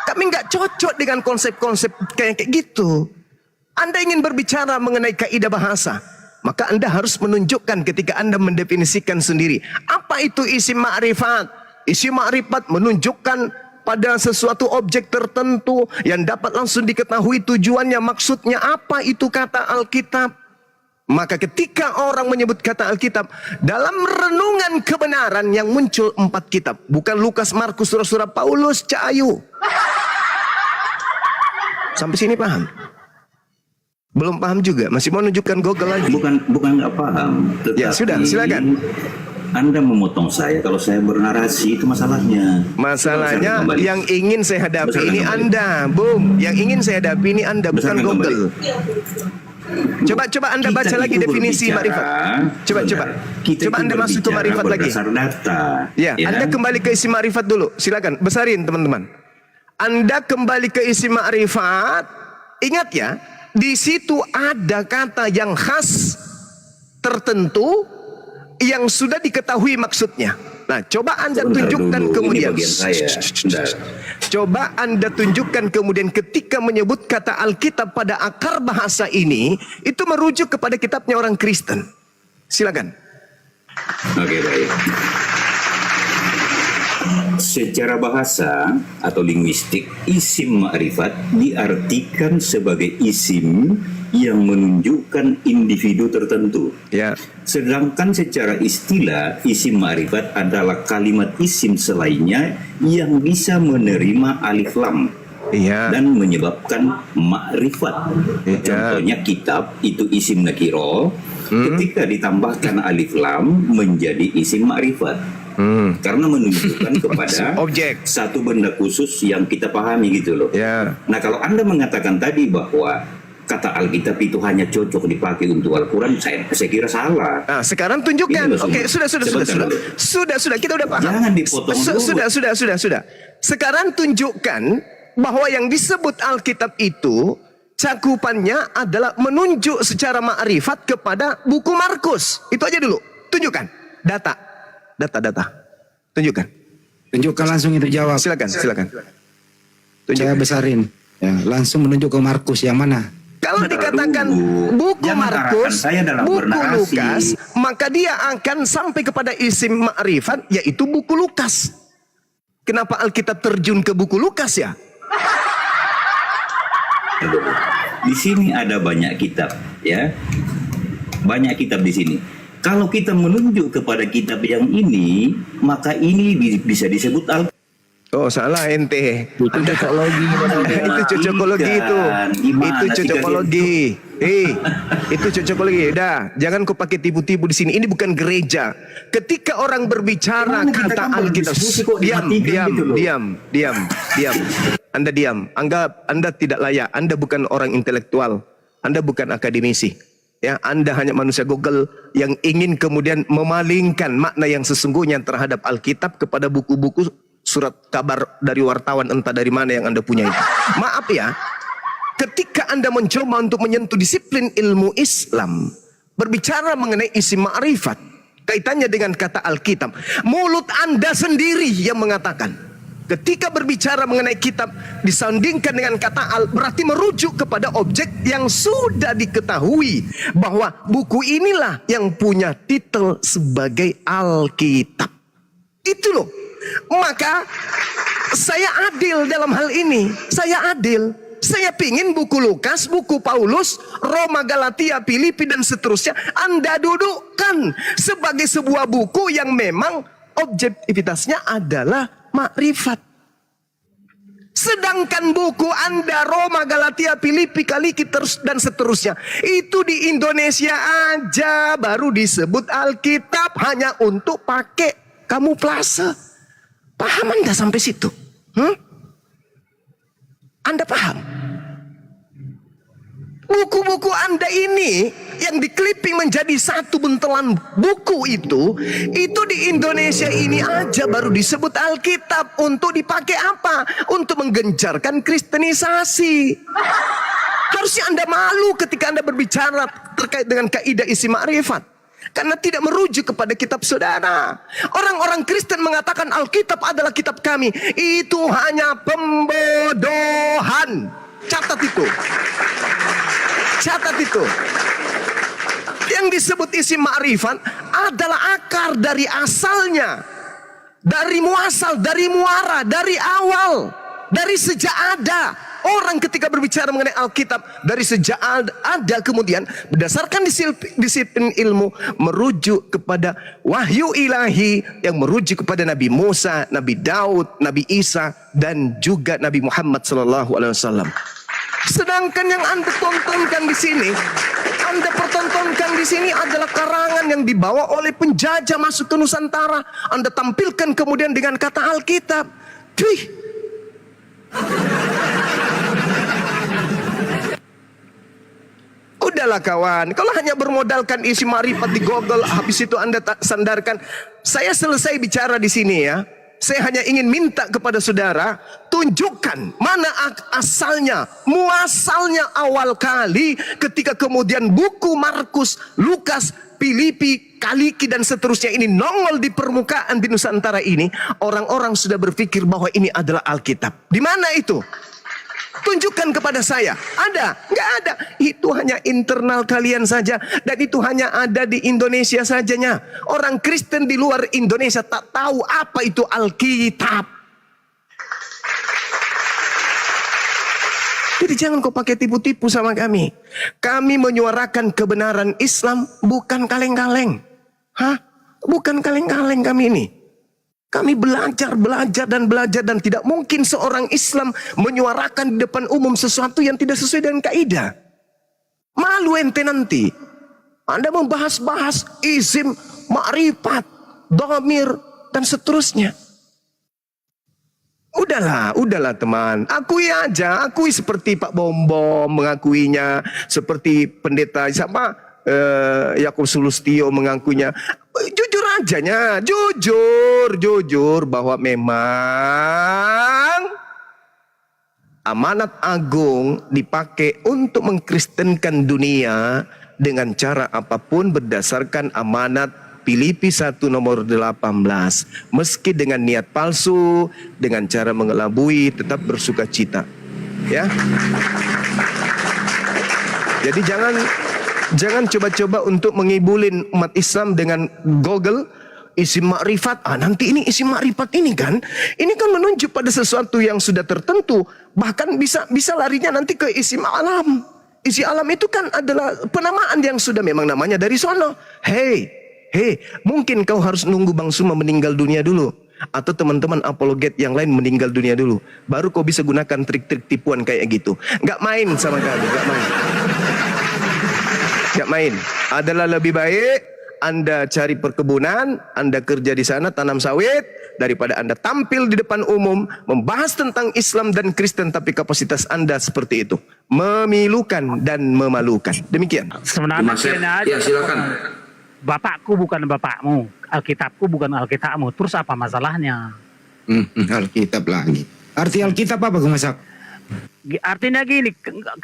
Kami nggak cocok dengan konsep-konsep kayak gitu. Anda ingin berbicara mengenai kaidah bahasa, maka Anda harus menunjukkan ketika Anda mendefinisikan sendiri. Apa itu isim ma'rifat? Isim ma'rifat menunjukkan pada sesuatu objek tertentu yang dapat langsung diketahui tujuannya, maksudnya apa itu kata Alkitab. Maka ketika orang menyebut kata Alkitab, dalam renungan kebenaran yang muncul 4 kitab. Bukan Lukas, Markus, surat-surat Paulus, Cak Ayu. Sampai sini paham? Belum paham juga? Masih mau nunjukkan Google lagi? Bukan nggak paham. Ya sudah, silakan. Anda memotong saya kalau saya bernarasi, itu masalahnya. Masalahnya Kembali. yang ingin saya hadapi Besarkan ini kembali. Anda, Bung. Yang ingin saya hadapi ini Anda, bukan Besarkan Google. kembali. Coba Anda Kita baca lagi itu definisi berbicara, makrifat. Coba. Kita Coba itu Anda masuk ke berbicara makrifat lagi. berdasar data. Ya, Anda kembali ke isi makrifat dulu. Silakan, besarin teman-teman. Anda kembali ke isi makrifat. Ingat ya, di situ ada kata yang khas tertentu yang sudah diketahui maksudnya. Nah, coba Anda Sebentar tunjukkan dulu, kemudian. ini bagian saya. Bentar. Coba Anda tunjukkan kemudian ketika menyebut kata Alkitab pada akar bahasa ini, itu merujuk kepada kitabnya orang Kristen. Silakan. Oke, baik. Secara bahasa atau linguistik, isim ma'rifat diartikan sebagai isim yang menunjukkan individu tertentu. Ya. Sedangkan secara istilah, isim ma'rifat adalah kalimat isim selainnya yang bisa menerima alif lam. Iya. Dan menyebabkan ma'rifat. Iya. Contohnya kitab itu isim nakiro, ketika ditambahkan alif lam menjadi isim ma'rifat. Karena menunjukkan kepada Objek. satu benda khusus yang kita pahami gitu loh. Ya. Nah, kalau Anda mengatakan tadi bahwa kata Alkitab itu hanya cocok dipakai untuk Al-Quran, saya kira salah. Nah, sekarang tunjukkan. Ini loh, Oke, Sebentar dulu. sudah, kita udah paham. Jangan dipotong dulu. Sudah. Sekarang tunjukkan bahwa yang disebut Alkitab itu cakupannya adalah menunjuk secara ma'rifat kepada buku Markus. Itu aja dulu. Tunjukkan data. Tunjukkan. Tunjukkan langsung itu jawab. Silakan. Saya besarin. Ya, langsung menunjuk ke Markus yang mana? Kalau Bentar dikatakan dulu. buku Jangan Markus, arahkan saya dalam buku bernarasi. Lukas, maka dia akan sampai kepada isim ma'rifat, yaitu buku Lukas. Kenapa Alkitab terjun ke buku Lukas ya? Di sini ada banyak kitab, ya. Banyak kitab di sini. Kalau kita menunjuk kepada kitab yang ini, maka ini bisa disebut Alkitab. Oh, salah ente. Itu cocokologi. Itu cocokologi itu. Itu cocokologi. Itu cocokologi. Udah, jangan kau pakai tipu-tipu di sini. Ini bukan gereja. Ketika orang berbicara kata Alkitab, diam. Anda diam. Anggap Anda tidak layak. Anda bukan orang intelektual. Anda bukan akademisi. Ya, Anda hanya manusia Google yang ingin kemudian memalingkan makna yang sesungguhnya terhadap Alkitab kepada buku-buku surat kabar dari wartawan entah dari mana yang Anda punya itu. Maaf ya, ketika Anda mencoba untuk menyentuh disiplin ilmu Islam, berbicara mengenai isim ma'rifat, kaitannya dengan kata Alkitab, mulut Anda sendiri yang mengatakan. Ketika berbicara mengenai kitab disandingkan dengan kata al, berarti merujuk kepada objek yang sudah diketahui bahwa buku inilah yang punya titel sebagai Alkitab. Itu loh. Maka saya adil dalam hal ini. Saya adil. Saya pingin buku Lukas, buku Paulus, Roma, Galatia, Filipi dan seterusnya Anda dudukkan sebagai sebuah buku yang memang objektivitasnya adalah makrifat. Sedangkan buku Anda Roma, Galatia, Filipi, Kaliki dan seterusnya itu di Indonesia aja baru disebut Alkitab hanya untuk pakai kamuflase. Paham Anda sampai situ? Anda paham? Buku-buku Anda ini yang dikliping menjadi satu buntelan buku itu di Indonesia ini aja baru disebut Alkitab. Untuk dipakai apa? Untuk menggencarkan kristenisasi. Harusnya Anda malu ketika Anda berbicara terkait dengan kaidah isi ma'rifat. Karena tidak merujuk kepada kitab saudara. Orang-orang Kristen mengatakan Alkitab adalah kitab kami. Itu hanya pembodohan. Catat itu. Yang disebut isim ma'rifat adalah akar dari asalnya. Dari muasal, dari muara, dari awal. Dari sejak ada. Orang ketika berbicara mengenai Alkitab dari sejak ada kemudian berdasarkan disiplin ilmu merujuk kepada wahyu ilahi yang merujuk kepada Nabi Musa, Nabi Daud, Nabi Isa dan juga Nabi Muhammad SAW. Sedangkan yang Anda tontonkan di sini, Anda pertontonkan tontonkan di sini adalah karangan yang dibawa oleh penjajah masuk ke Nusantara. Anda tampilkan kemudian dengan kata Alkitab. Cuy. Udahlah kawan, kalau hanya bermodalkan isi ma'rifat di Google, habis itu Anda tak sandarkan. Saya selesai bicara di sini ya. Saya hanya ingin minta kepada saudara, tunjukkan mana asalnya, muasalnya awal kali ketika kemudian buku Markus, Lukas, Filipi, Kaliki dan seterusnya ini nongol di permukaan di Nusantara ini. Orang-orang sudah berpikir bahwa ini adalah Alkitab. Di mana itu? Tunjukkan kepada saya. Ada? Nggak ada. Itu hanya internal kalian saja. Dan itu hanya ada di Indonesia sajanya. Orang Kristen di luar Indonesia tak tahu apa itu Alkitab. Jadi jangan kau pakai tipu-tipu sama kami. Kami menyuarakan kebenaran Islam, bukan kaleng-kaleng. Hah? Bukan kaleng-kaleng kami ini. Kami belajar dan tidak mungkin seorang Islam menyuarakan di depan umum sesuatu yang tidak sesuai dengan kaidah. Malu ente nanti. Anda membahas-bahas izim, ma'rifat, dhamir dan seterusnya. Udahlah teman. Akui aja, akui seperti Pak Bom mengakuinya, seperti pendeta Yakub Sulustio mengakuinya. Jujur ajanya, jujur bahwa memang amanat agung dipakai untuk mengkristenkan dunia dengan cara apapun berdasarkan amanat Filipi 1 nomor 18. Meski dengan niat palsu, dengan cara mengelabui, tetap bersuka cita. Ya. Jadi jangan coba-coba untuk mengibulin umat Islam dengan Google isi makrifat. Nanti ini isi makrifat ini kan menunjuk pada sesuatu yang sudah tertentu. Bahkan bisa larinya nanti ke isi alam. Isi alam itu kan adalah penamaan yang sudah memang namanya dari sono. Hei, mungkin kau harus nunggu Bang Suma meninggal dunia dulu, atau teman-teman apologet yang lain meninggal dunia dulu, baru kau bisa gunakan trik-trik tipuan kayak gitu. Nggak main sama kami, nggak main. Adalah lebih baik Anda cari perkebunan, Anda kerja di sana tanam sawit, daripada Anda tampil di depan umum membahas tentang Islam dan Kristen tapi kapasitas Anda seperti itu, memilukan dan memalukan. Demikian. Sebenarnya Ya, silakan. Bapakku bukan bapakmu, Alkitabku bukan Alkitabmu. Terus apa masalahnya? Alkitab lagi. Arti Alkitab apa Gue Masak? Artinya gini,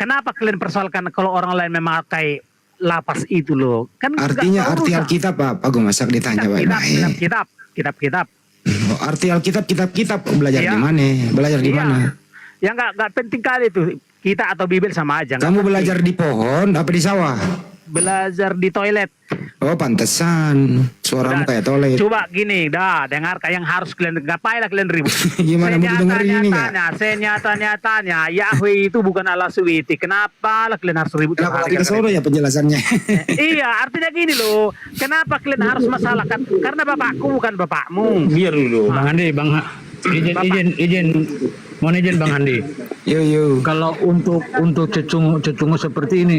kenapa kalian persoalkan kalau orang lain memakai lapas itu loh? Kan Artinya arti Alkitab apa Gue Masak ditanya baik-baik. Kitab. Arti Alkitab kitab belajar Iya. di mana? Belajar di Iya. mana? Ya nggak penting kali itu. Kita atau Bibel sama aja. Kamu belajar di pohon apa di sawah? Belajar di toilet. Oh pantesan suaramu kayak toilet. Coba gini, dengar yang harus kalian, ngapain lah kalian ribut. Gimana mau dengerin ini nggak? Senyata-nyatanya Yahweh itu bukan Allah suwiti. Kenapa lah kalian harus ribut? Kenapa lagi ke solo ya penjelasannya? Iya, artinya gini loh. Kenapa kalian harus masalahkan? Karena bapakku bukan bapakmu. Biar dulu, Bang Andi, izin, mohon izin Bang Andi. Yo. Kalau untuk cecungu seperti ini,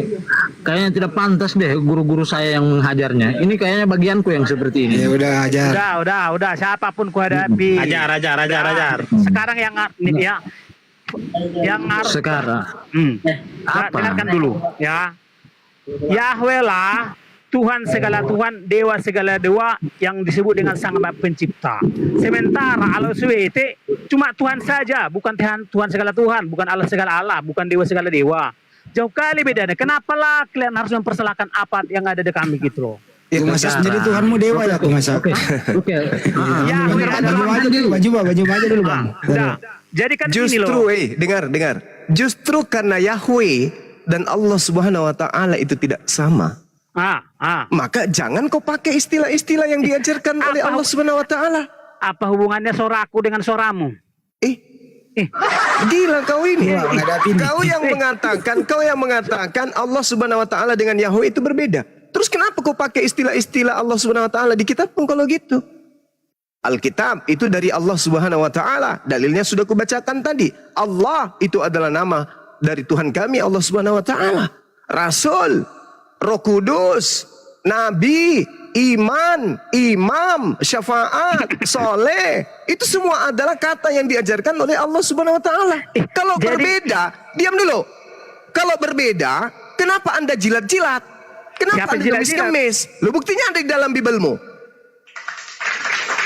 kayaknya tidak pantas deh guru-guru saya yang mengajarnya. Ini kayaknya bagianku yang seperti ini. Ya udah ajar. Udah. Siapapun ku hadapi. Ajar. Sekarang yang harus Sekarang. Apa? Dengarkan dulu ya. Yahweh lah Tuhan segala Tuhan, dewa segala dewa yang disebut dengan Sang Pencipta. Sementara Allah SWT cuma Tuhan saja, bukan Tuhan segala Tuhan, bukan Allah segala Allah, bukan dewa segala dewa. Jauh kali bedanya. Kenapa lah kalian harus mempersalahkan apa yang ada di kami gitu loh? Gue Masak jadi Tuhanmu dewa ya Gue Masak. Oke. Yahweh adalah Baju aja dulu Bang. Jadi kan ini Justru, loh. dengar. Justru karena Yahweh dan Allah Subhanahu wa taala itu tidak sama. Maka jangan kau pakai istilah-istilah yang diajarkan oleh Allah Subhanahu wa taala. Apa hubungannya suaraku dengan suaramu? Gila kau ini. Wah, ngadapin. Kau yang mengatakan Allah Subhanahu wa taala dengan Yahweh itu berbeda. Terus kenapa kau pakai istilah-istilah Allah Subhanahu wa taala di kitab pun kalau gitu? Alkitab itu dari Allah Subhanahu wa taala. Dalilnya sudah kubacakan tadi. Allah itu adalah nama dari Tuhan kami Allah Subhanahu wa taala. Rasul Roh Kudus, Nabi, iman, imam, syafaat, soleh. Itu semua adalah kata yang diajarkan oleh Allah Subhanahu wa taala. Kalau berbeda, diam dulu. Kalau berbeda, kenapa Anda jilat-jilat? Kenapa Anda kemis-kemis? Lu buktinya ada di dalam Bibelmu.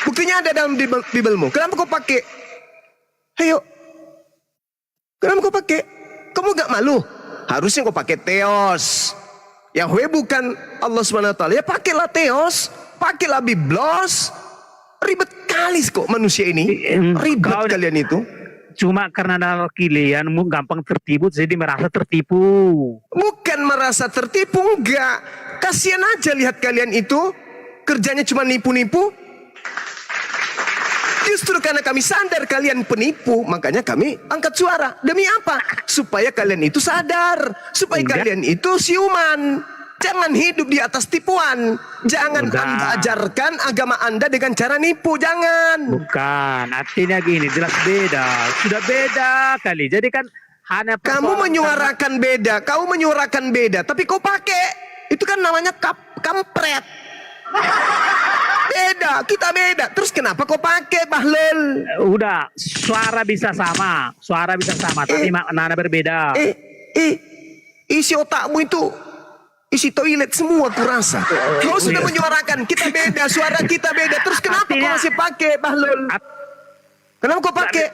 Buktinya ada dalam Bibelmu. Kenapa kau pakai? Ayo. Kenapa kau pakai? Kamu gak malu? Harusnya kau pakai Theos. Yahweh bukan Allah Subhanahu wa taala. Ya pakailah Theos, pakailah Biblos. Ribet kali kok manusia ini. Ribet kalian itu. Cuma karena kalian gampang tertipu, jadi merasa tertipu. Bukan merasa tertipu, enggak. Kasihan aja lihat kalian itu. Kerjanya cuma nipu-nipu. Justru karena kami sadar kalian penipu, makanya kami angkat suara. Demi apa? Supaya kalian itu sadar. Supaya kalian itu siuman. Jangan hidup di atas tipuan. Jangan Anda ajarkan agama Anda dengan cara nipu. Jangan. Bukan. Artinya gini, jelas beda. Sudah beda kali. Jadi kan hanya kamu menyuarakan beda. Kau menyuarakan beda. Tapi kau pakai. Itu kan namanya kampret. Beda, kita beda. Terus kenapa kau pakai, Bahlul? Udah, suara bisa sama, tapi makna berbeda. Isi otakmu itu isi toilet semua kurasa. Kau sudah menyuarakan kita beda, suara kita beda. Terus kenapa kau masih pakai, Bahlul? Kenapa kau pakai?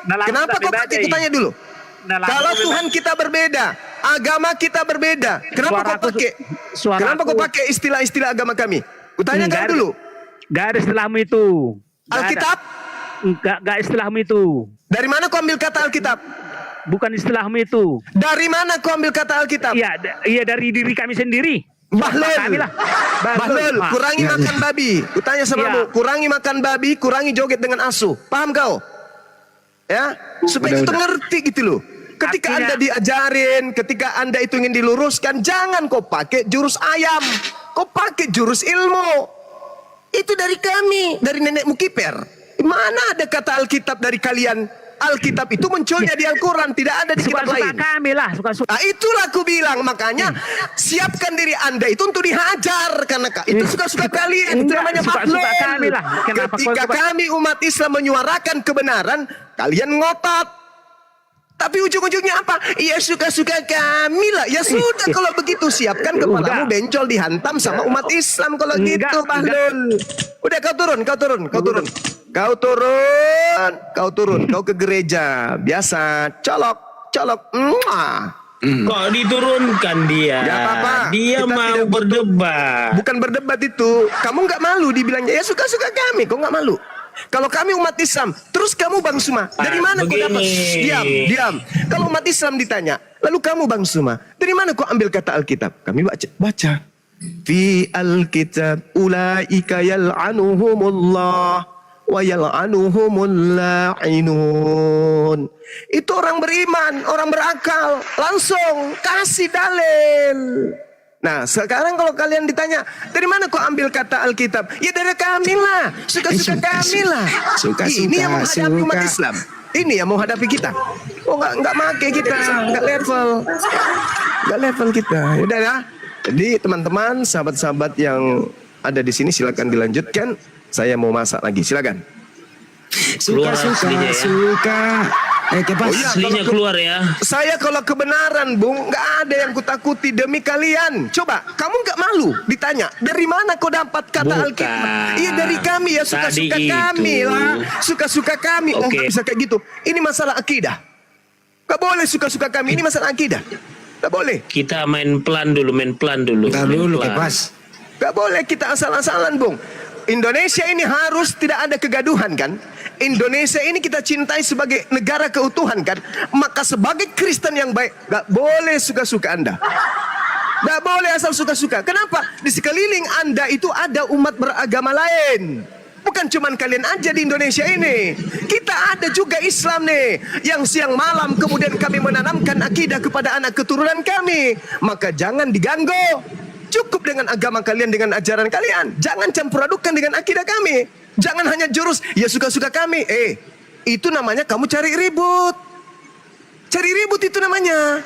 Kenapa kau pakai? Kutanya dulu. Kalau Tuhan kita berbeda, agama kita berbeda, kenapa kau pakai? Kenapa kau pakai istilah-istilah agama kami? Kutanya kau dulu. Gak ada istilahmu itu. Alkitab? Gak istilahmu itu. Dari mana kau ambil kata Alkitab? Bukan istilahmu itu. Dari mana kau ambil kata Alkitab? Iya dari diri kami sendiri. Bahlul, kurangi makan babi. Kutanya sama kamu, kurangi makan babi, kurangi joget dengan asu. Paham kau? Ya, supaya kita ngerti gitu loh. Ketika Anda diajarin, ketika Anda itu ingin diluruskan, jangan kau pakai jurus ayam. Kau pakai jurus ilmu. Itu dari kami, dari nenekmu kiper. Mana ada kata Alkitab dari kalian? Alkitab itu munculnya di Al-Quran, tidak ada di kitab lain. Suka kami lah, suka-suka. Nah, itulah aku bilang, makanya siapkan diri Anda itu untuk dihajar karena itu suka-suka kalian. Itu namanya suka kami lah. Ketika kami umat Islam menyuarakan kebenaran, kalian ngotot. Tapi ujung-ujungnya apa? Ya suka-suka kami lah. Ya sudah kalau begitu siapkan kepalamu bencol dihantam sama umat Islam kalau gitu, Bahlul. Udah kau turun. Kau ke gereja. Biasa colok. Kok diturunkan dia? Ya apa-apa. Dia kita mau berdebat. Bukan berdebat itu. Kamu nggak malu dibilangnya ya suka-suka kami. Kau nggak malu? Kalau kami umat Islam, terus kamu Bang Suma, dari mana kau dapat? Diam. Kalau umat Islam ditanya, lalu kamu Bang Suma, dari mana kau ambil kata Alkitab? Kami baca. Fi Alkitab ulaika yal'anuhumullah wa yal'anuhumul la'inun. Itu orang beriman, orang berakal, langsung kasih dalil. Nah, sekarang kalau kalian ditanya, dari mana kau ambil kata Alkitab? Ya dari kami lah, suka-suka kami lah. Ini yang menghadapi umat Islam. Ini yang mau hadapi kita. Oh nggak make kita, nggak level kita. Udah ya. Jadi teman-teman, sahabat-sahabat yang ada di sini silakan dilanjutkan. Saya mau masak lagi, silakan. Suka. Aslinya keluar ya. Saya kalau kebenaran, Bung, nggak ada yang kutakuti demi kalian. Coba, kamu nggak malu ditanya dari mana kau dapat kata Alkitab? Iya dari kami ya, suka-suka kami lah, suka-suka kami. Oh nggak bisa kayak gitu. Ini masalah akidah. Nggak boleh suka-suka kami. Ini masalah akidah. Nggak boleh. Kita main pelan dulu. Ntar dulu, Kepas. Nggak boleh kita asal-asalan, Bung. Indonesia ini harus tidak ada kegaduhan kan? Indonesia ini kita cintai sebagai negara keutuhan kan? Maka sebagai Kristen yang baik, gak boleh suka-suka Anda. Gak boleh asal suka-suka. Kenapa? Di sekeliling Anda itu ada umat beragama lain. Bukan cuman kalian aja di Indonesia ini. Kita ada juga Islam nih. Yang siang malam kemudian kami menanamkan akidah kepada anak keturunan kami. Maka jangan diganggu. Cukup dengan agama kalian, dengan ajaran kalian. Jangan campur adukan dengan akidah kami. Jangan hanya jurus, ya suka-suka kami. Itu namanya kamu cari ribut. Cari ribut itu namanya.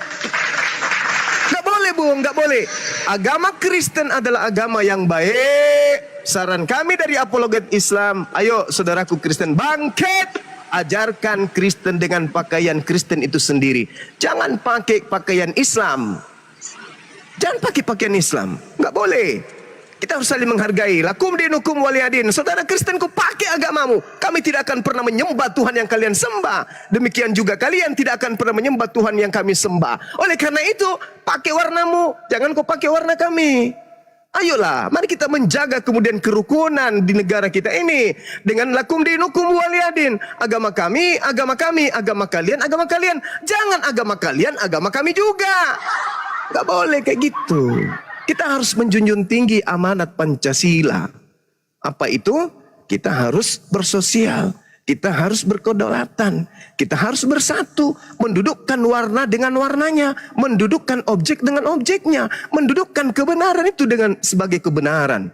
Gak boleh boleh Bung, nggak boleh. Agama Kristen adalah agama yang baik. Saran kami dari Apologet Islam, ayo saudaraku Kristen bangkit. Ajarkan Kristen dengan pakaian Kristen itu sendiri. Jangan pakai pakaian Islam. Jangan pakai pakaian Islam. Nggak boleh. Kita harus saling menghargai. Lakum dinukum waliyadin. Saudara Kristenku, pakai agamamu. Kami tidak akan pernah menyembah Tuhan yang kalian sembah. Demikian juga kalian tidak akan pernah menyembah Tuhan yang kami sembah. Oleh karena itu, pakai warnamu. Jangan kau pakai warna kami. Ayolah, mari kita menjaga kemudian kerukunan di negara kita ini. Dengan lakum dinukum waliyadin. Agama kami, agama kami. Agama kalian, agama kalian. Jangan agama kalian, agama kami juga. Gak boleh kayak gitu. Kita harus menjunjung tinggi amanat Pancasila. Apa itu? Kita harus bersosial. Kita harus berkedaulatan. Kita harus bersatu. Mendudukkan warna dengan warnanya. Mendudukkan objek dengan objeknya. Mendudukkan kebenaran itu dengan sebagai kebenaran.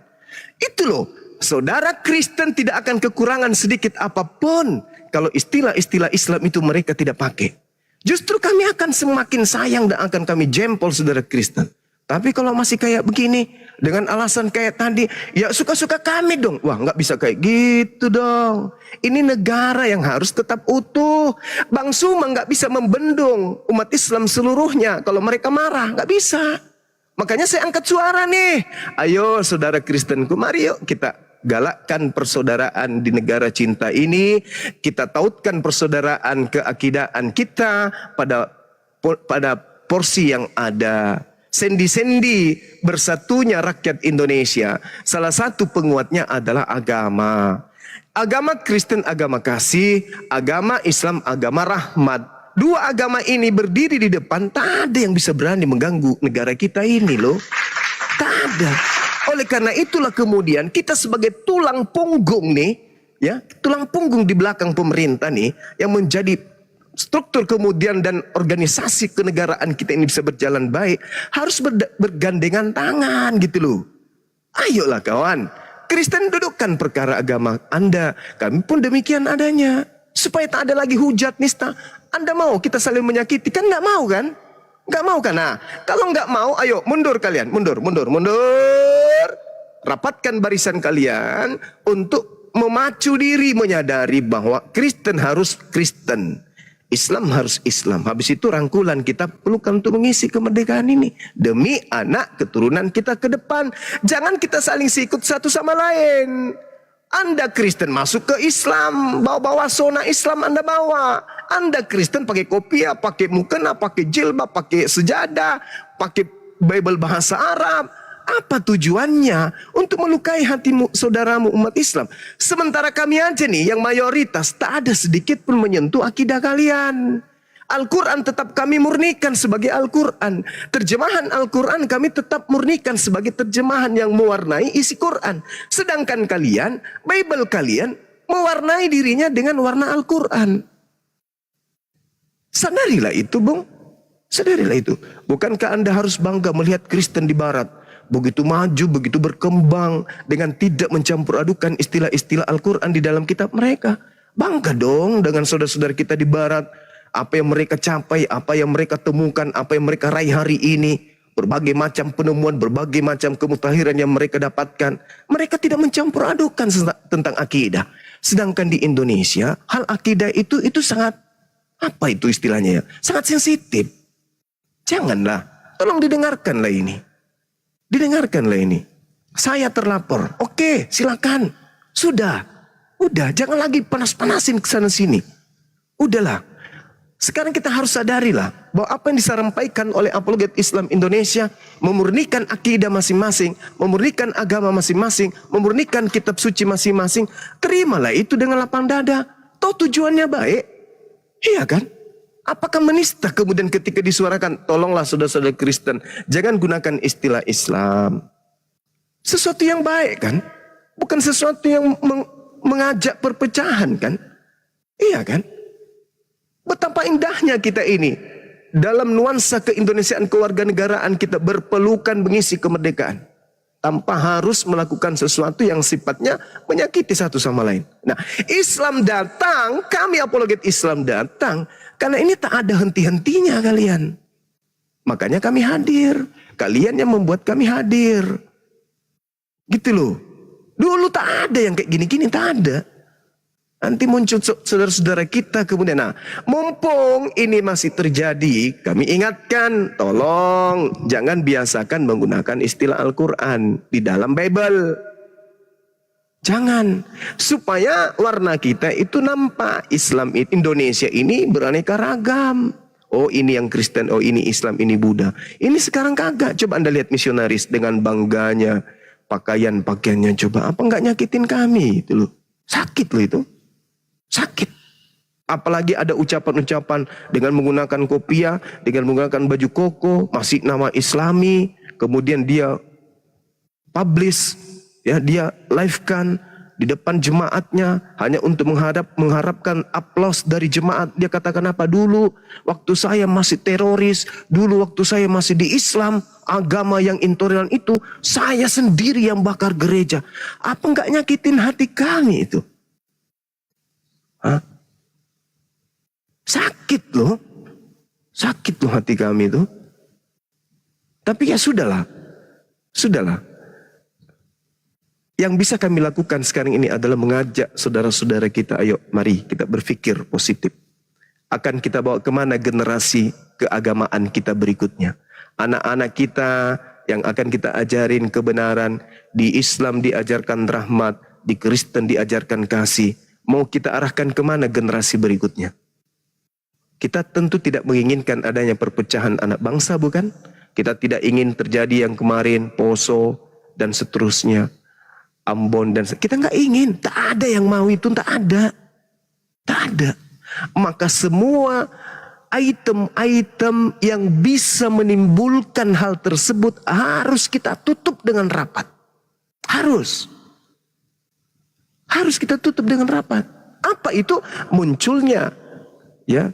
Itu loh. Saudara Kristen tidak akan kekurangan sedikit apapun. Kalau istilah-istilah Islam itu mereka tidak pakai. Justru kami akan semakin sayang dan akan kami jempol saudara Kristen. Tapi kalau masih kayak begini, dengan alasan kayak tadi, ya suka-suka kami dong. Wah, nggak bisa kayak gitu dong. Ini negara yang harus tetap utuh. Bang Suma nggak bisa membendung umat Islam seluruhnya. Kalau mereka marah, nggak bisa. Makanya saya angkat suara nih. Ayo saudara Kristenku, mari yuk kita galakkan persaudaraan di negara cinta ini. Kita tautkan persaudaraan keakidaan kita pada porsi yang ada. Sendi-sendi bersatunya rakyat Indonesia. Salah satu penguatnya adalah agama. Agama Kristen agama kasih, agama Islam agama rahmat. Dua agama ini berdiri di depan, tak ada yang bisa berani mengganggu negara kita ini loh. Tak ada. Oleh karena itulah kemudian kita sebagai tulang punggung nih, ya, tulang punggung di belakang pemerintah nih, yang menjadi struktur kemudian dan organisasi kenegaraan kita ini bisa berjalan baik, harus bergandengan tangan gitu loh. Ayolah kawan, Kristen dudukkan perkara agama Anda, kami pun demikian adanya. Supaya tak ada lagi hujat nista. Anda mau kita saling menyakiti? Kan nggak mau kan? Nggak mau kan? Nah, kalau nggak mau, ayo mundur kalian, mundur. Rapatkan barisan kalian untuk memacu diri menyadari bahwa Kristen harus Kristen. Islam harus Islam. Habis itu rangkulan kita perlukan untuk mengisi kemerdekaan ini. Demi anak keturunan kita ke depan. Jangan kita saling sikut satu sama lain. Anda Kristen masuk ke Islam. Bawa-bawa sona Islam Anda bawa. Anda Kristen pakai kopiah, pakai mukena, pakai jilbab, pakai sejadah, pakai Bible bahasa Arab. Apa tujuannya? Untuk melukai hatimu, saudaramu umat Islam. Sementara kami aja nih yang mayoritas tak ada sedikit pun menyentuh akidah kalian. Al-Quran tetap kami murnikan sebagai Al-Quran. Terjemahan Al-Quran kami tetap murnikan sebagai terjemahan yang mewarnai isi Quran. Sedangkan kalian, Bible kalian mewarnai dirinya dengan warna Al-Quran. Sadarilah itu, Bung. Sadarilah itu. Bukankah Anda harus bangga melihat Kristen di Barat begitu maju, begitu berkembang dengan tidak mencampur adukan istilah-istilah Al-Quran di dalam kitab mereka? Bangga dong dengan saudara-saudara kita di Barat. Apa yang mereka capai, apa yang mereka temukan, apa yang mereka raih hari ini. Berbagai macam penemuan, berbagai macam kemutahiran yang mereka dapatkan. Mereka tidak mencampur adukan tentang akidah. Sedangkan di Indonesia, hal akidah itu sangat, apa itu istilahnya ya? Sangat sensitif. Janganlah, tolong didengarkanlah ini. Didengarkanlah ini. Saya terlapor. Oke, silakan. Sudah. Udah, jangan lagi panas-panasin ke sana sini. Udahlah. Sekarang kita harus sadarilah bahwa apa yang disampaikan oleh Apologet Islam Indonesia memurnikan akidah masing-masing, memurnikan agama masing-masing, memurnikan kitab suci masing-masing. Terimalah itu dengan lapang dada. Toh tujuannya baik. Iya kan? Apakah menista kemudian ketika disuarakan, tolonglah saudara-saudara Kristen, jangan gunakan istilah Islam. Sesuatu yang baik kan? Bukan sesuatu yang mengajak perpecahan kan? Iya kan? Betapa indahnya kita ini. Dalam nuansa keindonesiaan kewarganegaraan kita berpelukan mengisi kemerdekaan. Tanpa harus melakukan sesuatu yang sifatnya menyakiti satu sama lain. Nah, Islam datang, kami Apologet Islam datang, karena ini tak ada henti-hentinya kalian. Makanya kami hadir. Kalian yang membuat kami hadir. Gitu loh. Dulu tak ada yang kayak gini-gini, tak ada. Nanti muncul saudara-saudara kita kemudian. Nah, mumpung ini masih terjadi, kami ingatkan, tolong jangan biasakan menggunakan istilah Al-Quran di dalam Bible. Jangan. Supaya warna kita itu nampak. Islam Indonesia ini beraneka ragam. Oh ini yang Kristen, oh ini Islam, ini Buddha. Ini sekarang kagak. Coba Anda lihat misionaris dengan bangganya. Pakaiannya coba. Apa nggak nyakitin kami? Itu loh. Sakit loh itu. Sakit. Apalagi ada ucapan-ucapan dengan menggunakan kopiah, dengan menggunakan baju koko, masih nama Islami, kemudian dia publish, ya dia live-kan di depan jemaatnya hanya untuk mengharapkan aplaus dari jemaat. Dia katakan apa? Dulu waktu saya masih teroris, dulu waktu saya masih di Islam, agama yang intoleran itu, saya sendiri yang bakar gereja. Apa nggak nyakitin hati kami itu? Hah? Sakit loh hati kami itu. Tapi ya sudahlah. Yang bisa kami lakukan sekarang ini adalah mengajak saudara-saudara kita, ayo mari kita berpikir positif. Akan kita bawa kemana generasi keagamaan kita berikutnya. Anak-anak kita yang akan kita ajarin kebenaran, di Islam diajarkan rahmat, di Kristen diajarkan kasih. Mau kita arahkan kemana generasi berikutnya? Kita tentu tidak menginginkan adanya perpecahan anak bangsa, bukan? Kita tidak ingin terjadi yang kemarin, Poso dan seterusnya, Ambon dan kita nggak ingin. Tak ada yang mau itu, tak ada. Maka semua item-item yang bisa menimbulkan hal tersebut harus kita tutup dengan rapat. Harus kita tutup dengan rapat. Apa itu? Munculnya ya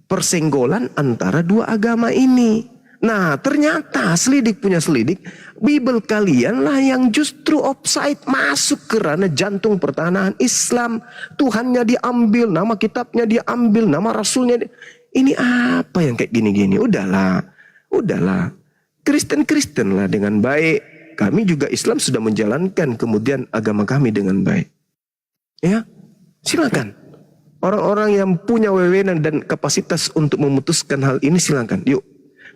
persenggolan antara dua agama ini. Nah, ternyata selidik punya selidik, Bible kalian lah yang justru offside, masuk ke ranah jantung pertahanan Islam. Tuhannya diambil, nama kitabnya diambil, nama rasulnya ini apa yang kayak gini-gini? Udahlah. Kristen lah dengan baik. Kami juga Islam sudah menjalankan kemudian agama kami dengan baik. Ya, silakan. Orang-orang yang punya wewenang dan kapasitas untuk memutuskan hal ini silakan. Yuk.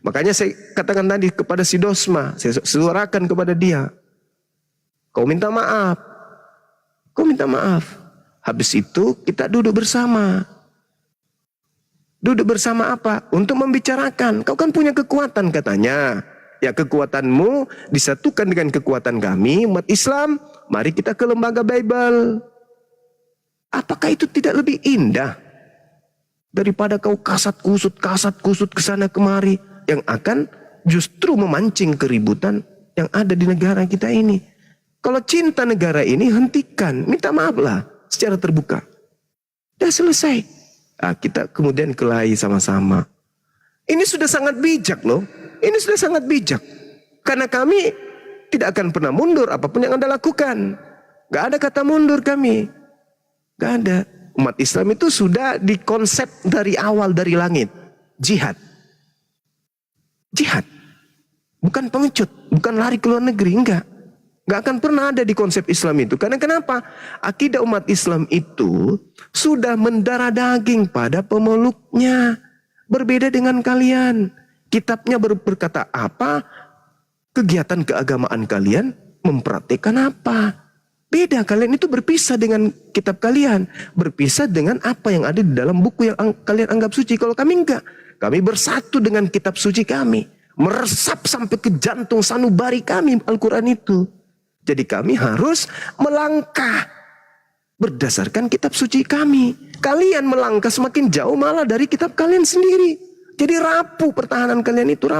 Makanya saya katakan tadi kepada si Dosma, saya suarakan kepada dia. Kau minta maaf. Habis itu kita duduk bersama. Duduk bersama apa? Untuk membicarakan. Kau kan punya kekuatan katanya. Ya kekuatanmu disatukan dengan kekuatan kami, umat Islam. Mari kita ke lembaga Bible. Apakah itu tidak lebih indah daripada kau kasat kusut ke sana kemari yang akan justru memancing keributan yang ada di negara kita ini? Kalau cinta negara ini hentikan, minta maaflah secara terbuka. Sudah selesai. Nah, kita kemudian kelahi sama-sama. Ini sudah sangat bijak loh. Ini sudah sangat bijak. Karena kami tidak akan pernah mundur apapun yang Anda lakukan. Gak ada kata mundur kami. Gak ada. Umat Islam itu sudah dikonsep dari awal, dari langit. Jihad. Bukan pengecut. Bukan lari ke luar negeri. Enggak. Gak akan pernah ada di konsep Islam itu. Karena kenapa? Akidah umat Islam itu sudah mendarah daging pada pemeluknya. Berbeda dengan kalian. Kitabnya berkata apa? Kegiatan keagamaan kalian mempraktikkan apa? Beda, kalian itu berpisah dengan kitab kalian. Berpisah dengan apa yang ada di dalam buku yang kalian anggap suci. Kalau kami enggak. Kami bersatu dengan kitab suci kami. Meresap sampai ke jantung sanubari kami Al-Quran itu. Jadi kami harus melangkah berdasarkan kitab suci kami. Kalian melangkah semakin jauh malah dari kitab kalian sendiri. Jadi rapuh pertahanan kalian itu rapuh.